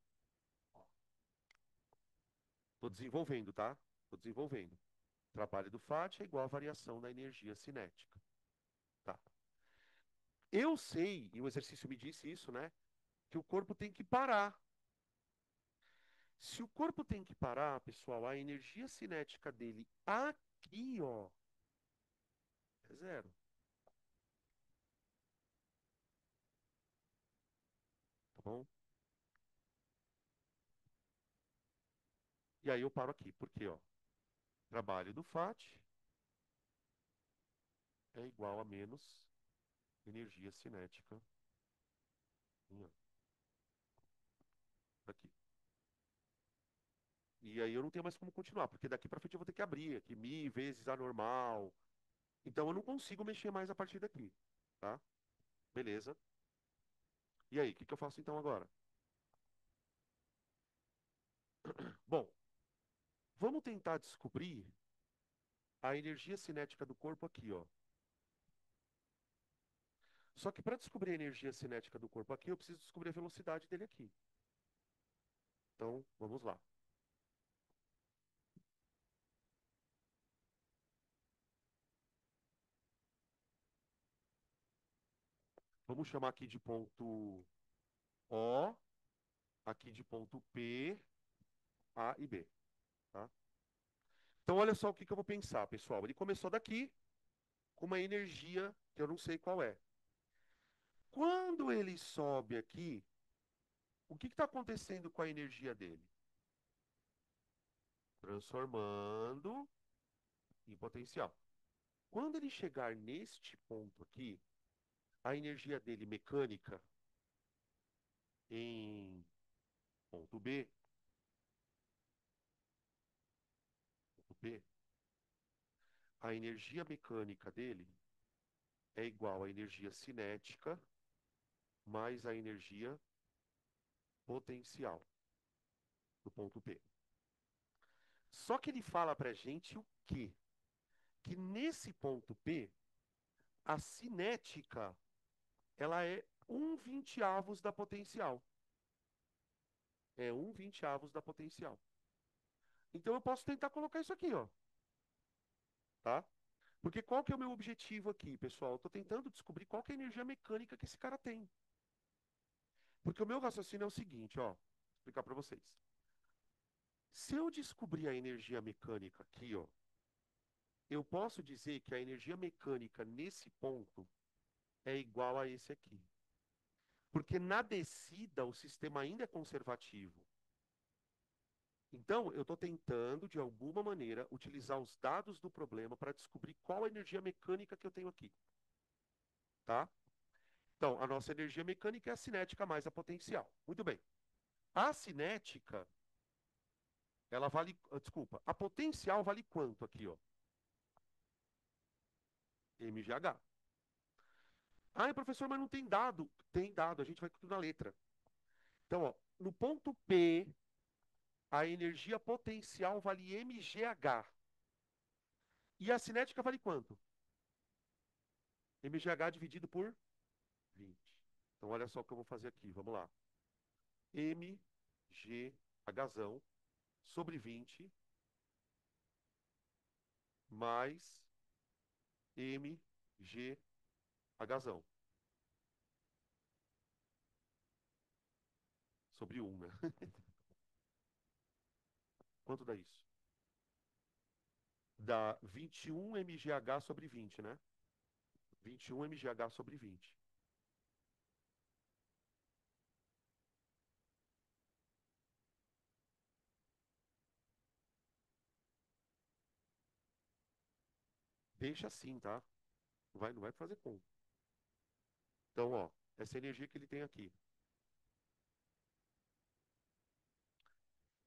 Estou desenvolvendo, tá? Estou desenvolvendo. O trabalho do FAT é igual à variação da energia cinética. Tá. Eu sei, e o exercício me disse isso, né? Que o corpo tem que parar. Se o corpo tem que parar, pessoal, a energia cinética dele aqui, ó, é zero. Tá bom? E aí eu paro aqui, porque, ó, trabalho do FAT é igual a menos energia cinética aqui. E aí eu não tenho mais como continuar, porque daqui para frente eu vou ter que abrir aqui, mi vezes a normal. Então eu não consigo mexer mais a partir daqui, tá? Beleza. E aí, o que que eu faço então agora? Bom, vamos tentar descobrir a energia cinética do corpo aqui, ó. Só que para descobrir a energia cinética do corpo aqui, eu preciso descobrir a velocidade dele aqui. Então, vamos lá. Vamos chamar aqui de ponto O, aqui de ponto P, A e B, tá? Então, olha só o que que eu vou pensar, pessoal. Ele começou daqui com uma energia que eu não sei qual é. Quando ele sobe aqui, o que está acontecendo com a energia dele? Transformando em potencial. Quando ele chegar neste ponto aqui, a energia dele mecânica em ponto B, ponto B, a energia mecânica dele é igual à energia cinética mais a energia potencial do ponto P. Só que ele fala pra gente o quê? Que nesse ponto P, A cinética, ela é 1/20 da potencial. É 1/20 da potencial. Então eu posso tentar colocar isso aqui, ó, tá? Porque qual que é o meu objetivo aqui, pessoal? Eu estou tentando descobrir qual que é a energia mecânica que esse cara tem. Porque o meu raciocínio é o seguinte, ó, vou explicar para vocês. Se eu descobrir a energia mecânica aqui, ó, eu posso dizer que a energia mecânica nesse ponto é igual a esse aqui. Porque na descida o sistema ainda é conservativo. Então, eu estou tentando, de alguma maneira, utilizar os dados do problema para descobrir qual a energia mecânica que eu tenho aqui. Tá? Então, a nossa energia mecânica é a cinética mais a potencial. Muito bem. A cinética, ela vale. Desculpa, a potencial vale quanto aqui, ó? mgh. Ah, professor, mas não tem dado. Tem dado, a gente vai tudo na letra. Então, ó, no ponto P, a energia potencial vale mgh. E a cinética vale quanto? mgh dividido por 20. Então, olha só o que eu vou fazer aqui. Vamos lá. mghzão sobre 20 mais mghzão sobre 1, né? Quanto dá isso? Dá 21 mgh sobre 20, né? 21 mgh sobre 20. Deixa assim, tá? Não vai fazer conta. Então, ó, essa energia que ele tem aqui.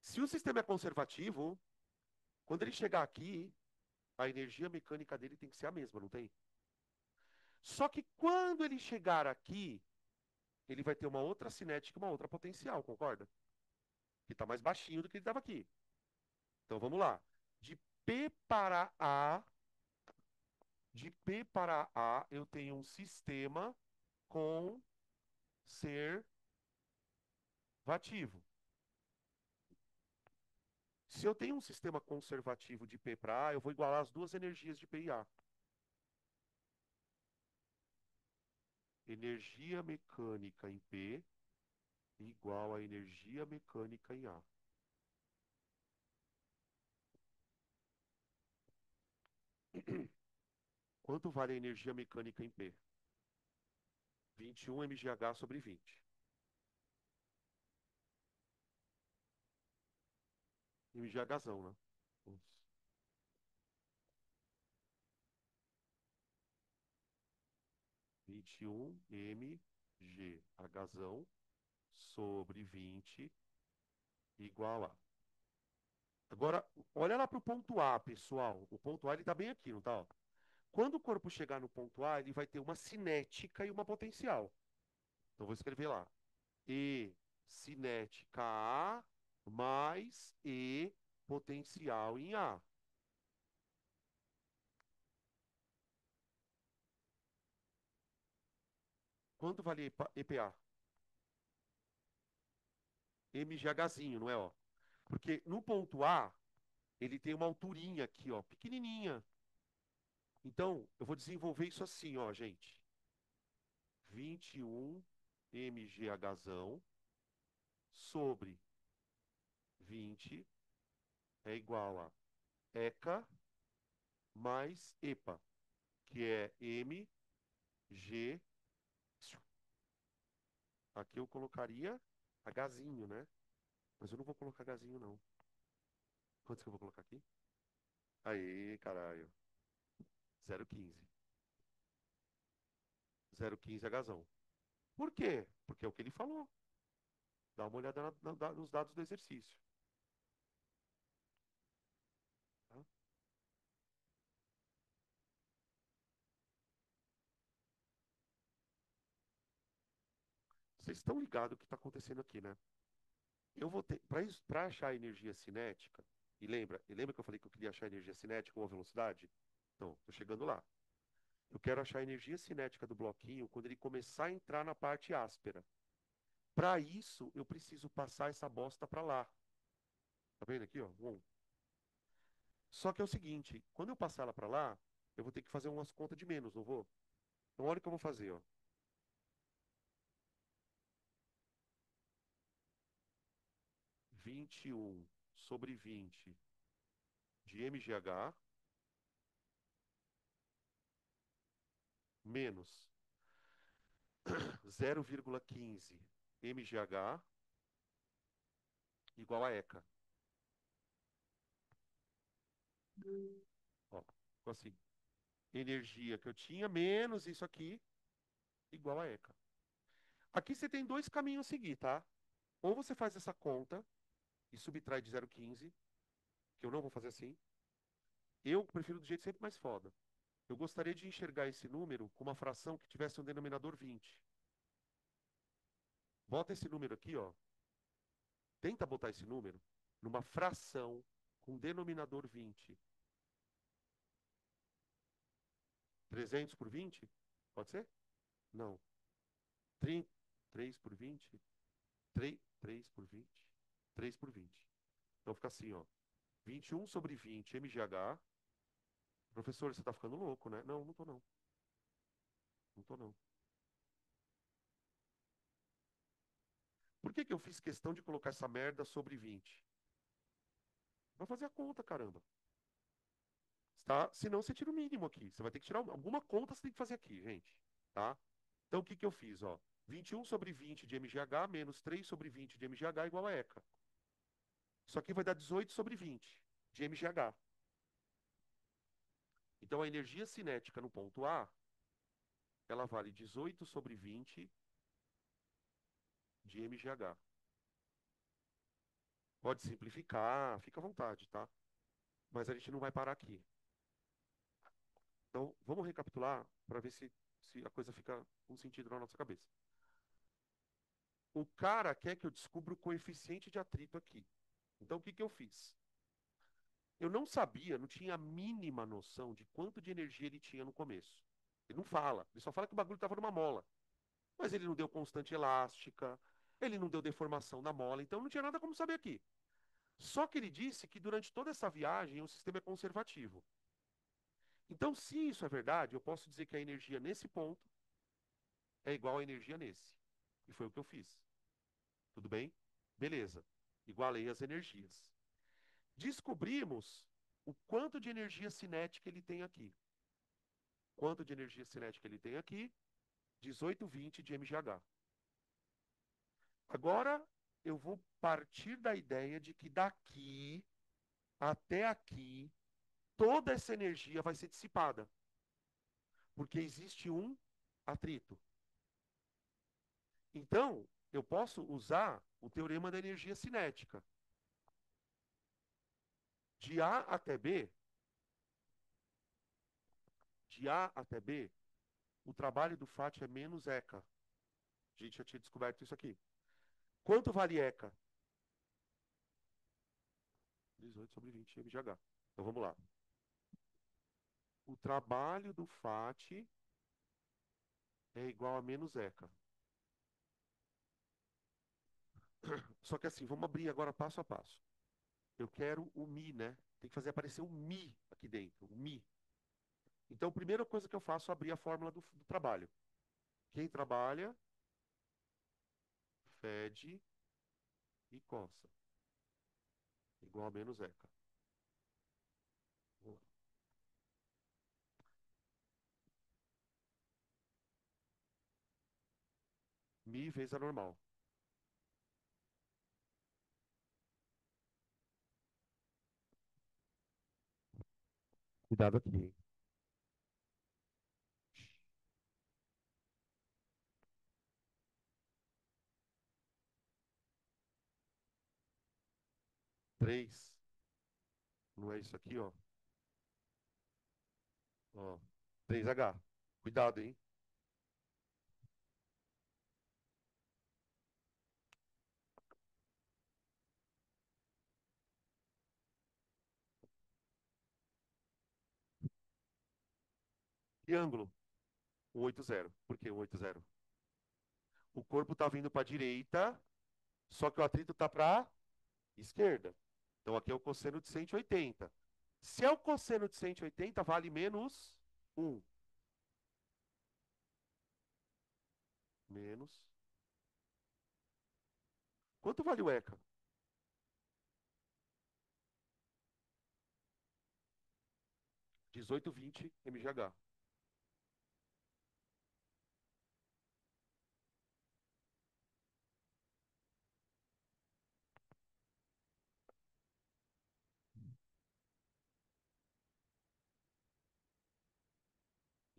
Se o sistema é conservativo, quando ele chegar aqui, a energia mecânica dele tem que ser a mesma, não tem? Só que quando ele chegar aqui, ele vai ter uma outra cinética, uma outra potencial, concorda? Que está mais baixinho do que ele estava aqui. Então vamos lá. De P para A, de P para A, eu tenho um sistema conservativo. Se eu tenho um sistema conservativo de P para A, eu vou igualar as duas energias de P e A. Energia mecânica em P igual a energia mecânica em A. Quanto vale a energia mecânica em P? 21 mgh sobre 20. mghzão, né? Nossa. 21 mghzão sobre 20 igual a. Agora, olha lá para o ponto A, pessoal. O ponto A ele está bem aqui, não está? Quando o corpo chegar no ponto A, ele vai ter uma cinética e uma potencial. Então, vou escrever lá. E cinética A mais E potencial em A. Quanto vale EPA? mghzinho, não é? Ó? Porque no ponto A, ele tem uma alturinha aqui, ó, pequenininha. Então, eu vou desenvolver isso assim, ó, gente. 21 mghzão sobre 20 é igual a ECA mais EPA, que é mg. Aqui eu colocaria Hzinho, né? Mas eu não vou colocar Hzinho, não. Quantos que eu vou colocar aqui? Aê, caralho. 0,15. 0,15 Hzão. Por quê? Porque é o que ele falou. Dá uma olhada nos dados do exercício. Tá? Vocês estão ligados o que está acontecendo aqui, né? Eu vou ter, para achar a energia cinética, e lembra que eu falei que eu queria achar a energia cinética com a velocidade? Então, estou chegando lá. Eu quero achar a energia cinética do bloquinho quando ele começar a entrar na parte áspera. Para isso, eu preciso passar essa bosta para lá. Tá vendo aqui, ó? Só que é o seguinte, quando eu passar ela para lá, eu vou ter que fazer umas contas de menos, não vou? Então olha o que eu vou fazer, ó. 21 sobre 20 de mgh menos 0,15 mgh igual a ECA. Ó, ficou assim. Energia que eu tinha menos isso aqui igual a ECA. Aqui você tem dois caminhos a seguir, tá? Ou você faz essa conta e subtrai de 0,15, que eu não vou fazer assim. Eu prefiro do jeito sempre mais foda. Eu gostaria de enxergar esse número com uma fração que tivesse um denominador 20. Bota esse número aqui, ó. Tenta botar esse número numa fração com denominador 20. 300 por 20? Pode ser? Não. 30, 3 por 20? 3 por 20? 3 por 20. Então fica assim, ó. 21 sobre 20 mgh. Professor, você tá ficando louco, né? Não, não tô não. Não tô não. Por que que eu fiz questão de colocar essa merda sobre 20? Vai fazer a conta, caramba. Tá? Senão você tira o mínimo aqui. Você vai ter que tirar alguma conta, você tem que fazer aqui, gente. Tá? Então o que que eu fiz, ó? 21 sobre 20 de mgh menos 3 sobre 20 de mgh igual a ECA. Isso aqui vai dar 18 sobre 20 de mgh. Então a energia cinética no ponto A, ela vale 18 sobre 20 de mgh. Pode simplificar, fica à vontade, tá? Mas a gente não vai parar aqui. Então, vamos recapitular para ver se a coisa fica com sentido na nossa cabeça. O cara quer que eu descubra o coeficiente de atrito aqui. Então, o que que eu fiz? Eu não sabia, não tinha a mínima noção de quanto de energia ele tinha no começo. Ele não fala, ele só fala que o bagulho estava numa mola. Mas ele não deu constante elástica, ele não deu deformação na mola, então não tinha nada como saber aqui. Só que ele disse que durante toda essa viagem o sistema é conservativo. Então, se isso é verdade, eu posso dizer que a energia nesse ponto é igual à energia nesse. E foi o que eu fiz. Tudo bem? Beleza. Igualei as energias. Descobrimos o quanto de energia cinética ele tem aqui. Quanto de energia cinética ele tem aqui? 1820 de mgh. Agora eu vou partir da ideia de que daqui até aqui toda essa energia vai ser dissipada, porque existe um atrito. Então, eu posso usar o teorema da energia cinética. De A até B, de A até B, o trabalho do FAT é menos ECA. A gente já tinha descoberto isso aqui. Quanto vale ECA? 18 sobre 20 mgh. Então vamos lá. O trabalho do FAT é igual a menos ECA. Só que assim, vamos abrir agora passo a passo. Eu quero o Mi, né? Tem que fazer aparecer o Mi aqui dentro, o Mi. Então, a primeira coisa que eu faço é abrir a fórmula do trabalho. Quem trabalha, fede e coça. Igual a menos ECA. Vamos lá. Mi vezes a normal. Cuidado aqui, hein? 3. Não é isso aqui, ó. Ó. 3H. Cuidado, hein? Triângulo. 180. Por que 180? O corpo está vindo para a direita, só que o atrito está para a esquerda. Então aqui é o cosseno de 180. Se é o cosseno de 180, vale menos 1. Menos. Quanto vale o ECA? 1820 mGh.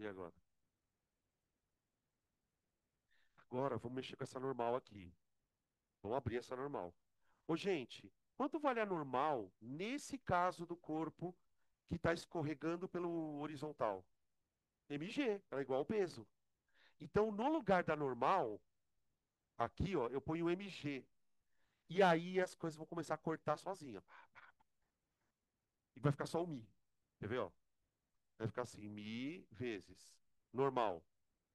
E agora? Agora vamos mexer com essa normal aqui. Vamos abrir essa normal. Ô, gente, quanto vale a normal nesse caso do corpo que está escorregando pelo horizontal? mg, ela é igual ao peso. Então, no lugar da normal, aqui, ó, eu ponho mg. E aí as coisas vão começar a cortar sozinha. E vai ficar só o mi. Quer ver, ó? Vai ficar assim, mi vezes normal,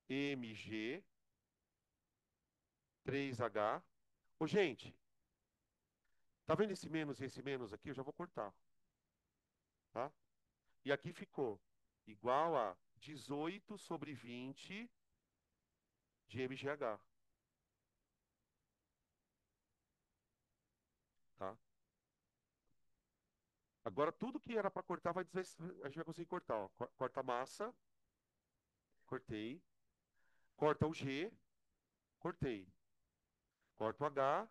mg, 3h. Ô, gente, tá vendo esse menos e esse menos aqui? Eu já vou cortar, tá? E aqui ficou igual a 18 sobre 20 de mgh, tá? Agora tudo que era para cortar a gente vai conseguir cortar, ó. Corta a massa, cortei. Corta o G, cortei. Corta o H,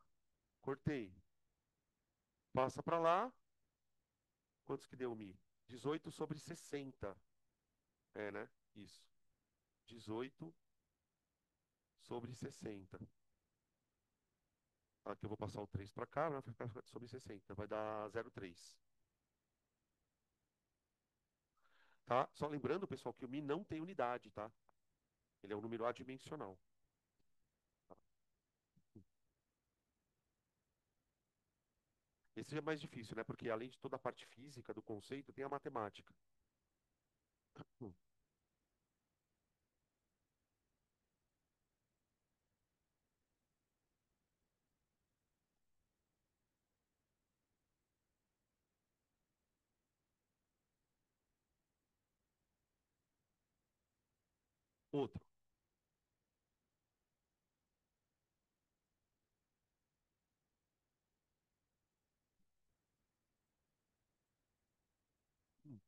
cortei. Passa para lá. Quantos que deu mi? 18 sobre 60. É, né? Isso. 18 sobre 60. Aqui eu vou passar o 3 para cá, vai ficar sobre 60. Vai dar 0,3. Tá? Só lembrando, pessoal, que o mi não tem unidade, tá? Ele é um número adimensional. Tá? Esse é mais difícil, né? Porque além de toda a parte física do conceito, tem a matemática. Hum. Outro. Hum.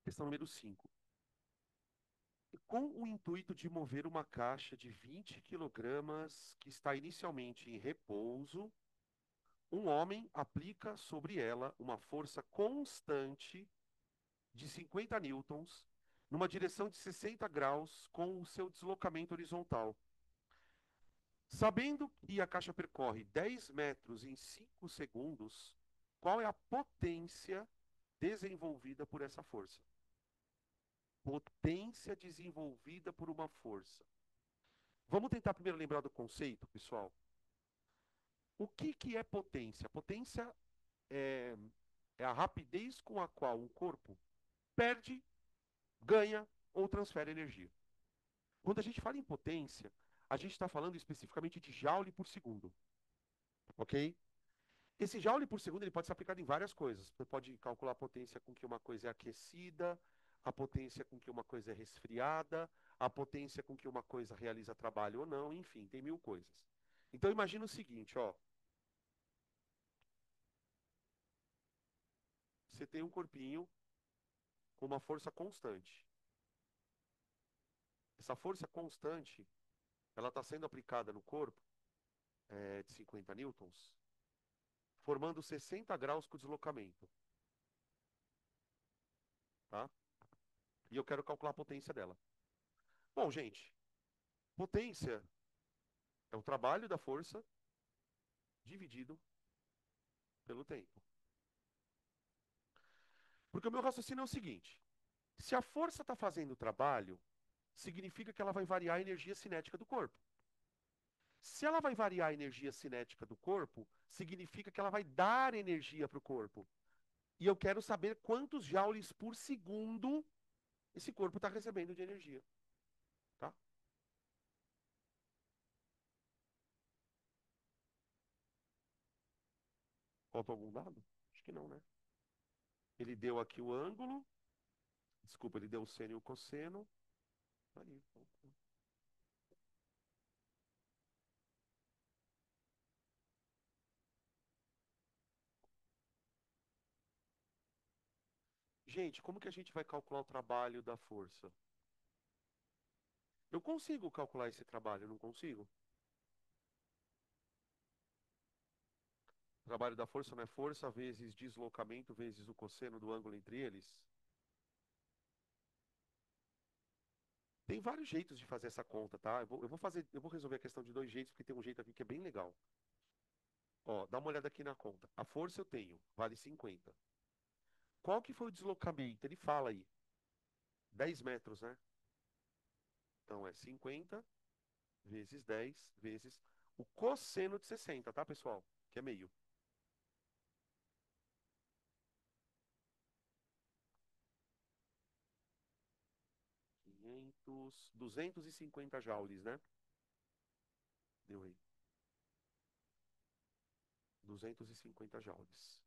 Questão número 5. Com o intuito de mover uma caixa de 20 quilogramas que está inicialmente em repouso, um homem aplica sobre ela uma força constante de 50 newtons numa direção de 60 graus com o seu deslocamento horizontal. Sabendo que a caixa percorre 10 metros em 5 segundos, qual é a potência desenvolvida por essa força? Potência desenvolvida por uma força. Vamos tentar primeiro lembrar do conceito, pessoal. O que é potência? Potência é, é a rapidez com a qual um corpo perde, ganha ou transfere energia. Quando a gente fala em potência, a gente está falando especificamente de joule por segundo, ok? Esse joule por segundo ele pode ser aplicado em várias coisas. Você pode calcular a potência com que uma coisa é aquecida, a potência com que uma coisa é resfriada, a potência com que uma coisa realiza trabalho ou não, enfim, tem mil coisas. Então imagina o seguinte, ó, você tem um corpinho com uma força constante. Essa força constante, ela está sendo aplicada no corpo de 50 newtons, formando 60 graus com o deslocamento, tá? E eu quero calcular a potência dela. Bom, gente, potência é o trabalho da força dividido pelo tempo. Porque o meu raciocínio é o seguinte: se a força está fazendo o trabalho, significa que ela vai variar a energia cinética do corpo. Se ela vai variar a energia cinética do corpo, significa que ela vai dar energia para o corpo. E eu quero saber quantos joules por segundo esse corpo está recebendo de energia. tá? Falta algum dado? Acho que não, né? Ele deu aqui o ângulo, desculpa, ele deu o seno e o cosseno. Aí, gente, como que a gente vai calcular o trabalho da força? Eu consigo calcular esse trabalho, não consigo? O trabalho da força não é força vezes deslocamento vezes o cosseno do ângulo entre eles? Tem vários jeitos de fazer essa conta, tá? Eu vou resolver a questão de dois jeitos, porque tem um jeito aqui que é bem legal. Ó, dá uma olhada aqui na conta. A força eu tenho, vale 50. Qual que foi o deslocamento? Ele fala aí, 10 metros, né? Então é 50 vezes 10 vezes o cosseno de 60, tá, pessoal? Que é meio. 250 joules, né? Deu aí. 250 joules.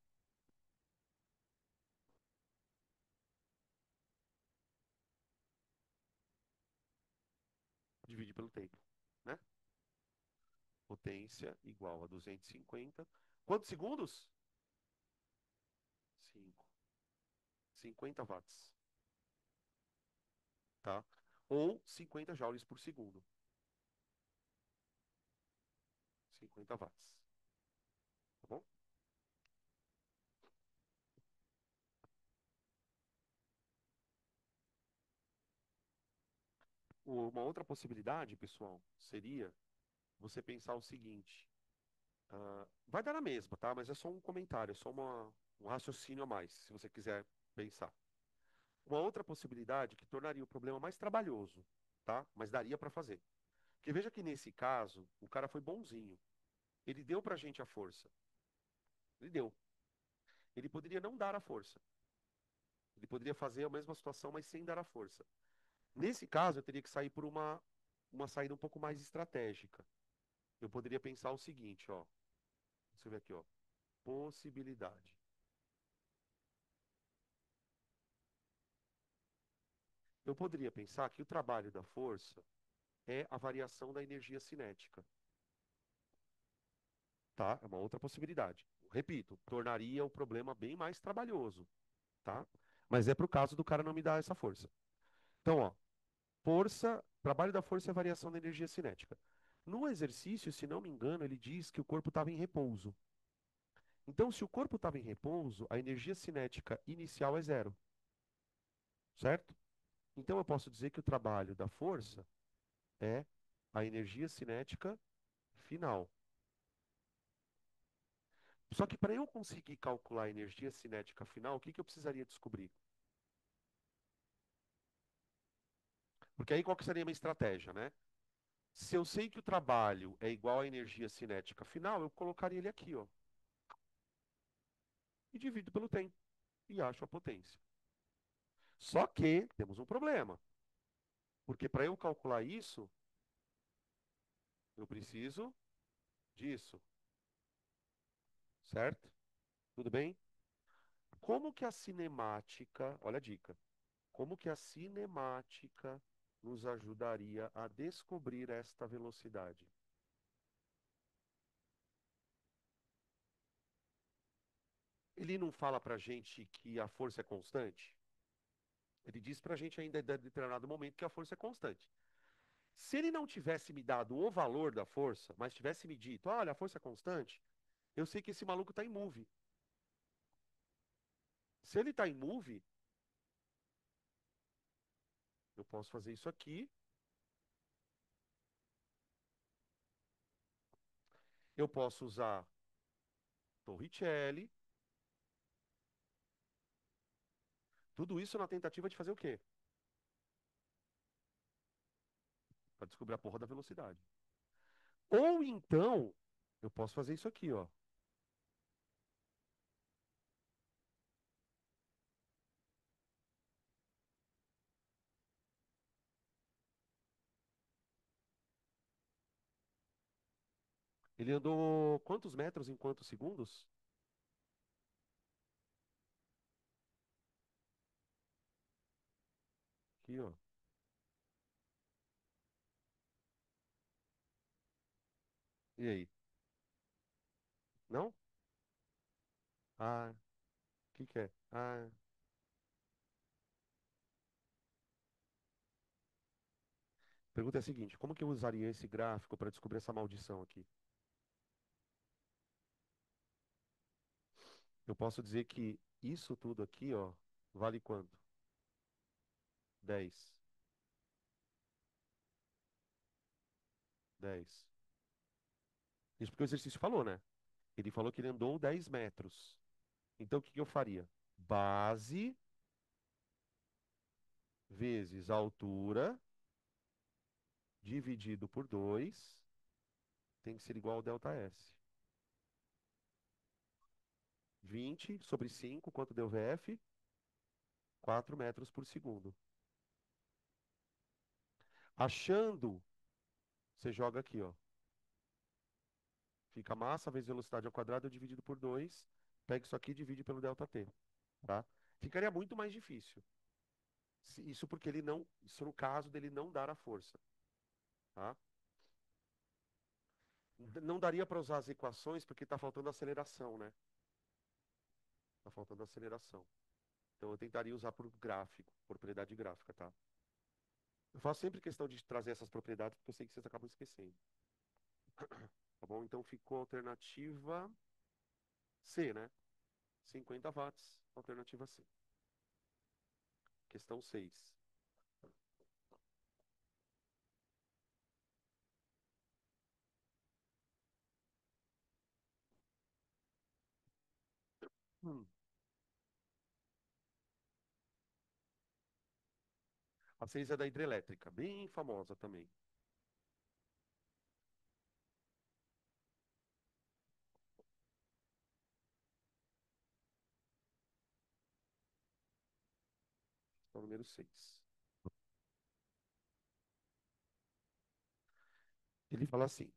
Divide pelo tempo, né? Potência igual a 250. Quantos segundos? 5. 50 watts, tá? Ou 50 joules por segundo. 50 watts, tá bom? Uma outra possibilidade, pessoal, seria você pensar o seguinte: vai dar na mesma, tá? Mas é só um comentário, é só um raciocínio a mais, se você quiser pensar. Uma outra possibilidade que tornaria o problema mais trabalhoso, tá? Mas daria para fazer. Porque veja que nesse caso, o cara foi bonzinho. Ele deu pra gente a força. Ele deu. Ele poderia não dar a força. Ele poderia fazer a mesma situação, mas sem dar a força. Nesse caso, eu teria que sair por uma saída um pouco mais estratégica. Eu poderia pensar o seguinte, ó. Você vê aqui, ó. Possibilidade. Eu poderia pensar que o trabalho da força é a variação da energia cinética, tá? É uma outra possibilidade. Repito, tornaria o problema bem mais trabalhoso, tá? Mas é pro caso do cara não me dar essa força. Então, ó, força, trabalho da força é a variação da energia cinética. No exercício, se não me engano, ele diz que o corpo estava em repouso. Então, se o corpo estava em repouso, a energia cinética inicial é zero, certo? Então, eu posso dizer que o trabalho da força é a energia cinética final. Só que para eu conseguir calcular a energia cinética final, o que que eu precisaria descobrir? Porque aí qual que seria a minha estratégia, né? Se eu sei que o trabalho é igual à energia cinética final, eu colocaria ele aqui, ó. E divido pelo tempo. E acho a potência. Só que temos um problema. Porque para eu calcular isso, eu preciso disso, certo? Tudo bem? Como que a cinemática, olha a dica, como que a cinemática nos ajudaria a descobrir esta velocidade? Ele não fala pra gente que a força é constante? Ele diz pra gente ainda em determinado momento que a força é constante. Se ele não tivesse me dado o valor da força, mas tivesse me dito, olha, a força é constante, eu sei que esse maluco está em move. Se ele está em move, eu posso fazer isso aqui, eu posso usar Torricelli, tudo isso na tentativa de fazer o quê? Para descobrir a porra da velocidade. Ou então, eu posso fazer isso aqui, ó. Ele andou quantos metros em quantos segundos? Aqui, ó. E aí? Não? Ah, o que que é? Ah, a pergunta é a seguinte: como que eu usaria esse gráfico para descobrir essa maldição aqui? Eu posso dizer que isso tudo aqui, ó, vale quanto? 10, 10. Isso porque o exercício falou, né? Ele falou que ele andou 10 metros. Então, o que que eu faria? Base vezes a altura dividido por 2 tem que ser igual ao delta S. 20 sobre 5, quanto deu VF? 4 metros por segundo. Achando, você joga aqui, ó. Fica massa vezes velocidade ao quadrado dividido por 2. Pega isso aqui e divide pelo ΔT, tá? Ficaria muito mais difícil. Isso porque ele não, isso no caso dele não dar a força, tá? Não daria para usar as equações porque está faltando aceleração, né? Está faltando aceleração. Então eu tentaria usar por gráfico, propriedade gráfica, tá? Eu faço sempre questão de trazer essas propriedades porque eu sei que vocês acabam esquecendo. Tá bom? Então ficou a alternativa C, né? 50 watts, alternativa C. Questão 6. Hum. A 6 é da hidrelétrica, bem famosa também. Questão número 6. Ele fala assim: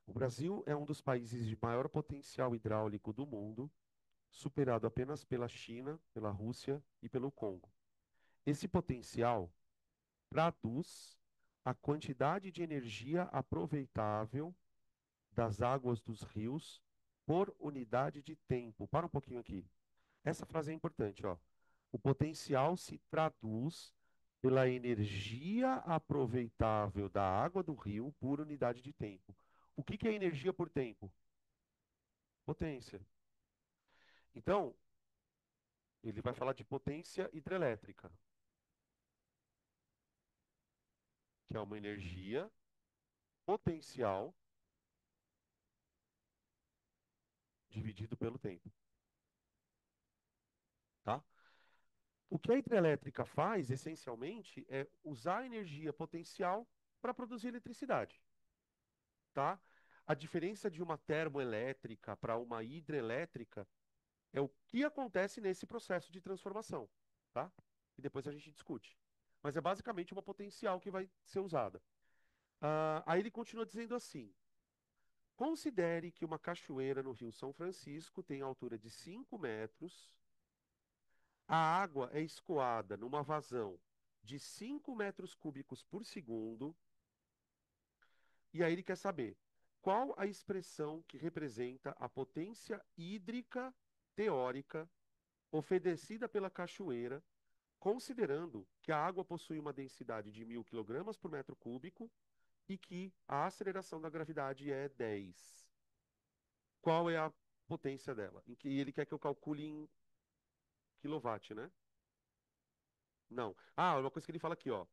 o Brasil é um dos países de maior potencial hidráulico do mundo, superado apenas pela China, pela Rússia e pelo Congo. Esse potencial traduz a quantidade de energia aproveitável das águas dos rios por unidade de tempo. Para um pouquinho aqui. Essa frase é importante, ó. O potencial se traduz pela energia aproveitável da água do rio por unidade de tempo. O que que é energia por tempo? Potência. Então, ele vai falar de potência hidrelétrica, que é uma energia potencial dividido pelo tempo, tá? O que a hidrelétrica faz, essencialmente, é usar a energia potencial para produzir eletricidade, tá? A diferença de uma termoelétrica para uma hidrelétrica é o que acontece nesse processo de transformação, tá? E depois a gente discute. Mas é basicamente uma potencial que vai ser usada. Aí ele continua dizendo assim: considere que uma cachoeira no Rio São Francisco tem altura de 5 metros. A água é escoada numa vazão de 5 metros cúbicos por segundo. E aí ele quer saber qual a expressão que representa a potência hídrica teórica oferecida pela cachoeira, considerando que a água possui uma densidade de 1.000 kg por metro cúbico e que a aceleração da gravidade é 10. Qual é a potência dela? Em que ele quer que eu calcule em quilowatt, né? Não. Ah, uma coisa que ele fala aqui, ó.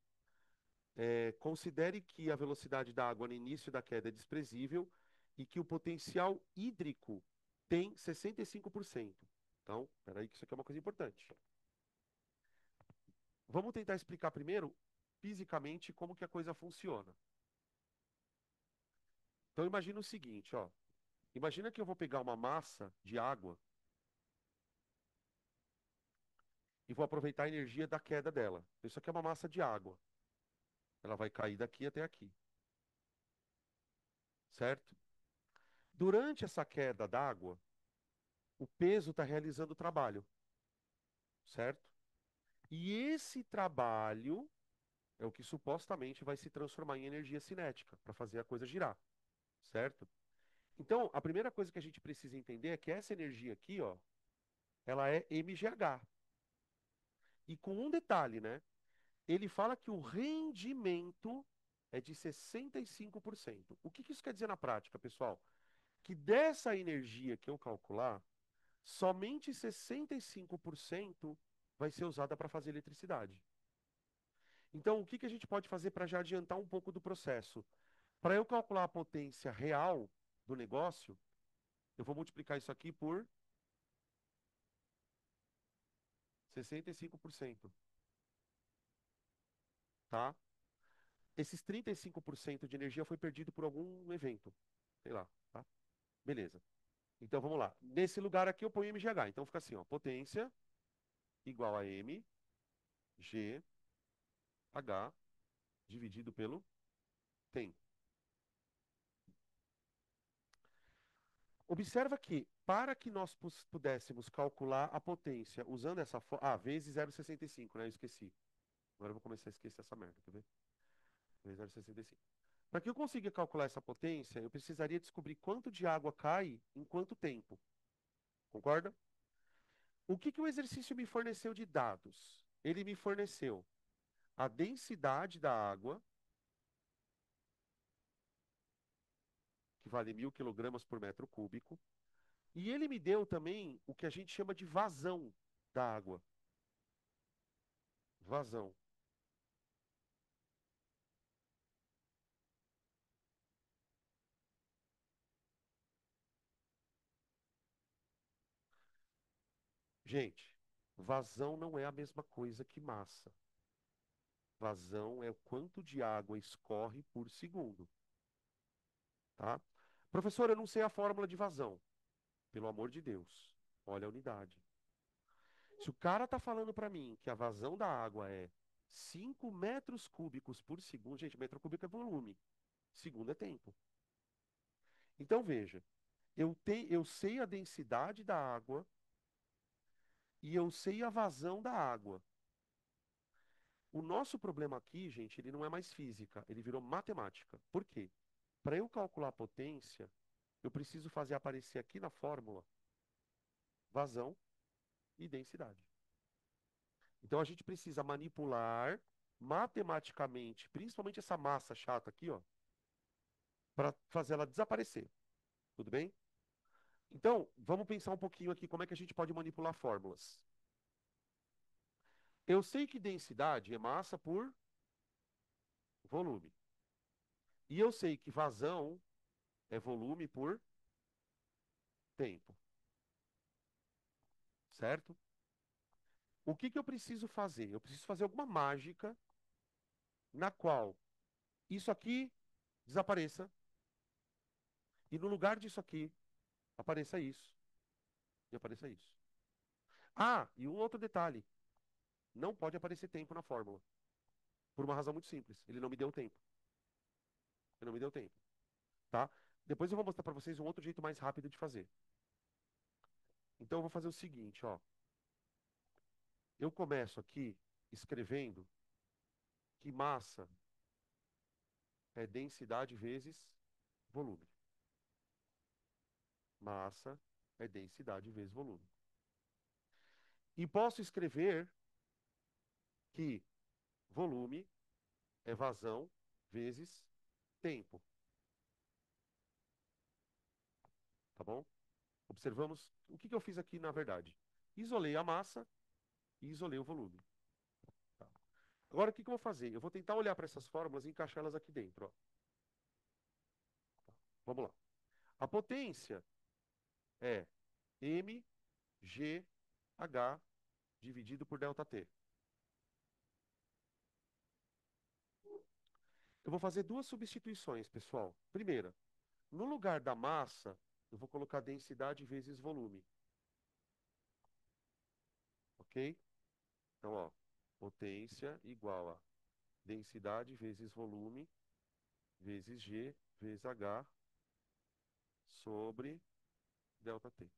Considere que a velocidade da água no início da queda é desprezível e que o potencial hídrico tem 65%. Então, peraí que isso aqui é uma coisa importante. Vamos tentar explicar primeiro, fisicamente, como que a coisa funciona. Então, imagina o seguinte, ó. Imagina que eu vou pegar uma massa de água e vou aproveitar a energia da queda dela. Isso aqui é uma massa de água. Ela vai cair daqui até aqui, certo? Durante essa queda d'água, o peso está realizando o trabalho, certo? E esse trabalho é o que supostamente vai se transformar em energia cinética para fazer a coisa girar, certo? Então, a primeira coisa que a gente precisa entender é que essa energia aqui, ó, ela é mgh. E com um detalhe, né? Ele fala que o rendimento é de 65%. O que que isso quer dizer na prática, pessoal? Que dessa energia que eu calcular, somente 65% vai ser usada para fazer eletricidade. Então, o que que a gente pode fazer para já adiantar um pouco do processo? Para eu calcular a potência real do negócio, eu vou multiplicar isso aqui por 65%, tá? Esses 35% de energia foi perdido por algum evento, sei lá, tá? Beleza. Então vamos lá. Nesse lugar aqui eu ponho mgh. Então fica assim, ó, potência igual a m g h dividido pelo tempo. Observa que, para que nós pudéssemos calcular a potência usando essa fórmula. Ah, vezes 0,65, né? Eu esqueci. Agora eu vou começar a esquecer essa merda, quer ver? Vezes 0,65. Para que eu consiga calcular essa potência, eu precisaria descobrir quanto de água cai em quanto tempo. Concorda? O que que o exercício me forneceu de dados? Ele me forneceu a densidade da água, que vale 1.000 kg por metro cúbico, e ele me deu também o que a gente chama de vazão da água. Vazão. Gente, vazão não é a mesma coisa que massa. Vazão é o quanto de água escorre por segundo, tá? Professor, eu não sei a fórmula de vazão. Pelo amor de Deus, olha a unidade. Se o cara tá falando para mim que a vazão da água é 5 metros cúbicos por segundo, gente, metro cúbico é volume, segundo é tempo. Então veja, eu sei a densidade da água e eu sei a vazão da água. O nosso problema aqui, gente, ele não é mais física, ele virou matemática. Por quê? Para eu calcular a potência, eu preciso fazer aparecer aqui na fórmula vazão e densidade. Então a gente precisa manipular matematicamente, principalmente essa massa chata aqui, ó, para fazer ela desaparecer. Tudo bem? Então, vamos pensar um pouquinho aqui como é que a gente pode manipular fórmulas. Eu sei que densidade é massa por volume. E eu sei que vazão é volume por tempo. Certo? O que que eu preciso fazer? Eu preciso fazer alguma mágica na qual isso aqui desapareça e no lugar disso aqui apareça isso e apareça isso. Ah, e um outro detalhe. Não pode aparecer tempo na fórmula. Por uma razão muito simples. Ele não me deu tempo. Ele não me deu tempo. Tá? Depois eu vou mostrar para vocês um outro jeito mais rápido de fazer. Então eu vou fazer o seguinte, ó. Eu começo aqui escrevendo que massa é densidade vezes volume. Massa é densidade vezes volume. E posso escrever que volume é vazão vezes tempo. Tá bom? Observamos o que que eu fiz aqui na verdade. Isolei a massa e isolei o volume. Tá? Agora o que que eu vou fazer? Eu vou tentar olhar para essas fórmulas e encaixá-las aqui dentro. Ó. Vamos lá. A potência é mgh dividido por ΔT. Eu vou fazer duas substituições, pessoal. Primeira, no lugar da massa, eu vou colocar densidade vezes volume. Ok? Então, ó, potência igual a densidade vezes volume vezes G vezes H sobre ΔT.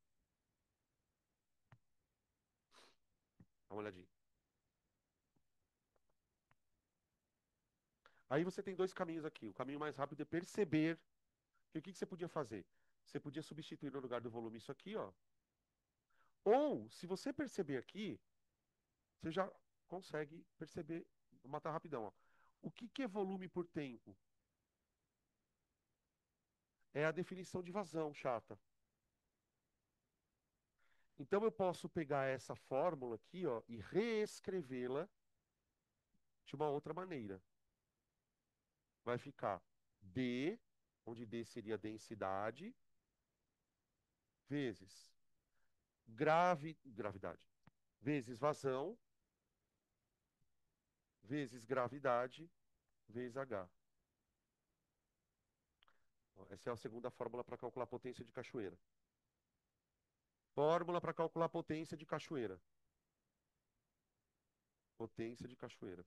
Dá uma olhadinha. Aí você tem dois caminhos aqui. O caminho mais rápido é perceber que o que que você podia fazer? Você podia substituir no lugar do volume isso aqui, ó. Ou, se você perceber aqui, você já consegue perceber, matar rapidão, ó. O que que é volume por tempo? É a definição de vazão, chata. Então eu posso pegar essa fórmula aqui, ó, e reescrevê-la de uma outra maneira. Vai ficar D, onde D seria densidade, vezes gravidade, vezes vazão, vezes gravidade, vezes H. Essa é a segunda fórmula para calcular a potência de cachoeira. Fórmula para calcular a potência de cachoeira. Potência de cachoeira.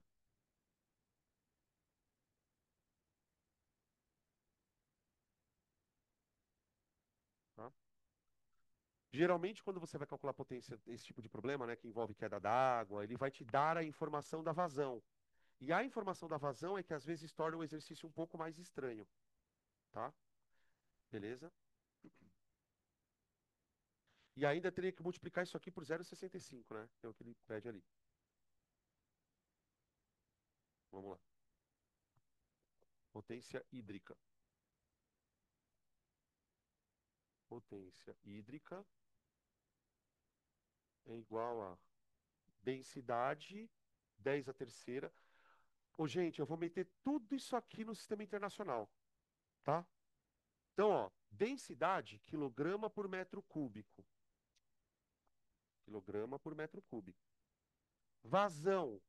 Tá? Geralmente, quando você vai calcular a potência desse tipo de problema, né, que envolve queda d'água, ele vai te dar a informação da vazão. E a informação da vazão é que às vezes torna o exercício um pouco mais estranho, tá? Beleza? E ainda teria que multiplicar isso aqui por 0,65, né? Que é o que ele pede ali. Vamos lá. Potência hídrica. Potência hídrica é igual a densidade 10 a terceira. Ô, gente, eu vou meter tudo isso aqui no sistema internacional, tá? Então, ó, densidade, quilograma por metro cúbico. Quilograma por metro cúbico. Vazão,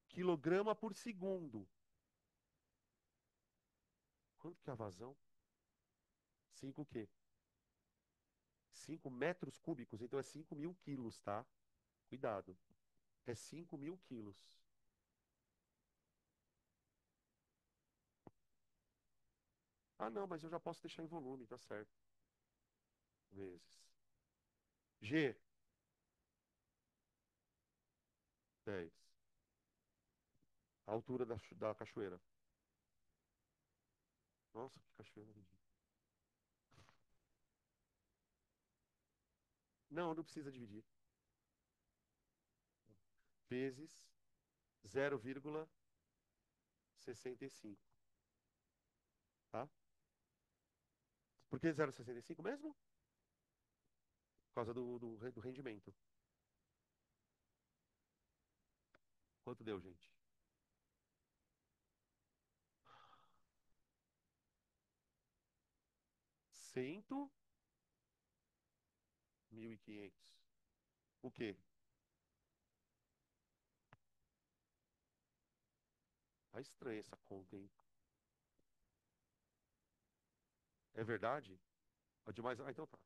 quilograma por segundo. Quanto que é a vazão? 5 o quê? 5 metros cúbicos, então é 5.000 quilos, tá? Cuidado. É 5.000 quilos. Ah, não, mas eu já posso deixar em volume, tá certo. Vezes. G, 10. A altura da cachoeira. Nossa, que cachoeira ridícula. Não, não precisa dividir. Vezes 0,65, tá? Por que 0,65 mesmo? Por causa do rendimento. Quanto deu, gente? 100, 1.500. O quê? Tá estranha essa conta, hein? É verdade? A demais. Ah, então tá.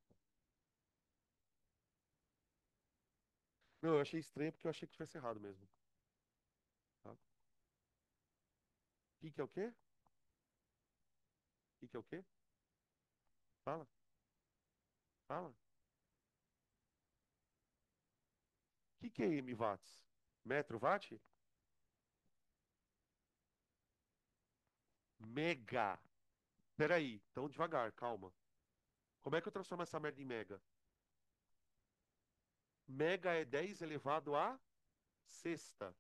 Não, eu achei estranho porque eu achei que tivesse errado mesmo. Tá? Que é o quê? Que é o quê? Fala, fala. Que é mWatts? Metro watt? Mega. Peraí, então devagar, calma. Como é que eu transformo essa merda em mega? Mega é 10 elevado a sexta.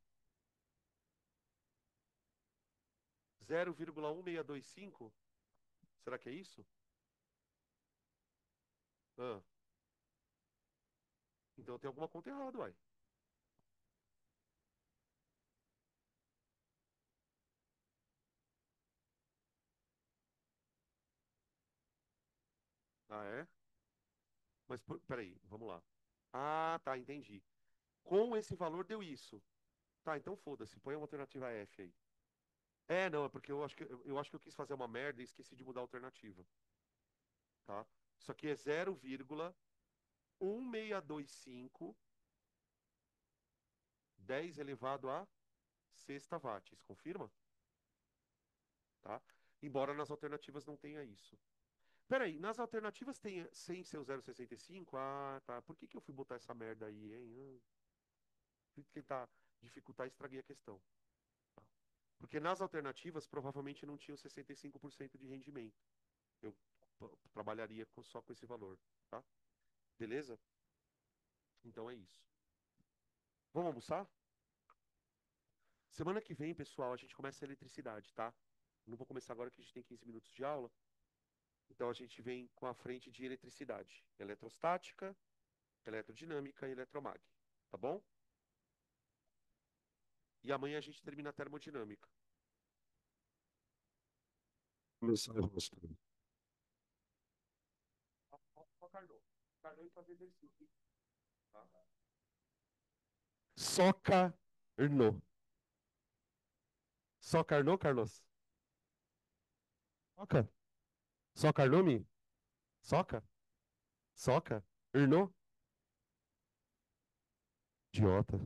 0,1625? Será que é isso? Ah, então tem alguma conta errada, uai. Ah, é? Mas peraí, vamos lá. Ah, tá, entendi. Com esse valor deu isso. Tá, então foda-se, põe uma alternativa F aí. É, não, é porque eu acho que eu quis fazer uma merda e esqueci de mudar a alternativa, tá? Isso aqui é 0,1625, 10 elevado a sexta watts. Confirma? Tá? Embora nas alternativas não tenha isso. Peraí, nas alternativas tem sem ser o 0,65? Ah, tá. Por que que eu fui botar essa merda aí, hein? Fui tentar dificultar e estraguei a questão. Tá. Porque nas alternativas provavelmente não tinha os 65% de rendimento. Eu trabalharia só com esse valor, tá? Beleza? Então é isso. Vamos almoçar? Semana que vem, pessoal, a gente começa a eletricidade, tá? Não vou começar agora que a gente tem 15 minutos de aula. Então a gente vem com a frente de eletricidade, eletrostática, eletrodinâmica e eletromag, tá bom? E amanhã a gente termina a termodinâmica. Começar a rosto. Só Carnot. Carnot e fazer exercício. Tá? Só Carnot. Só Carnot, Carlos? Soca. Só Carnot, Soca? Soca? Irnô? Idiota.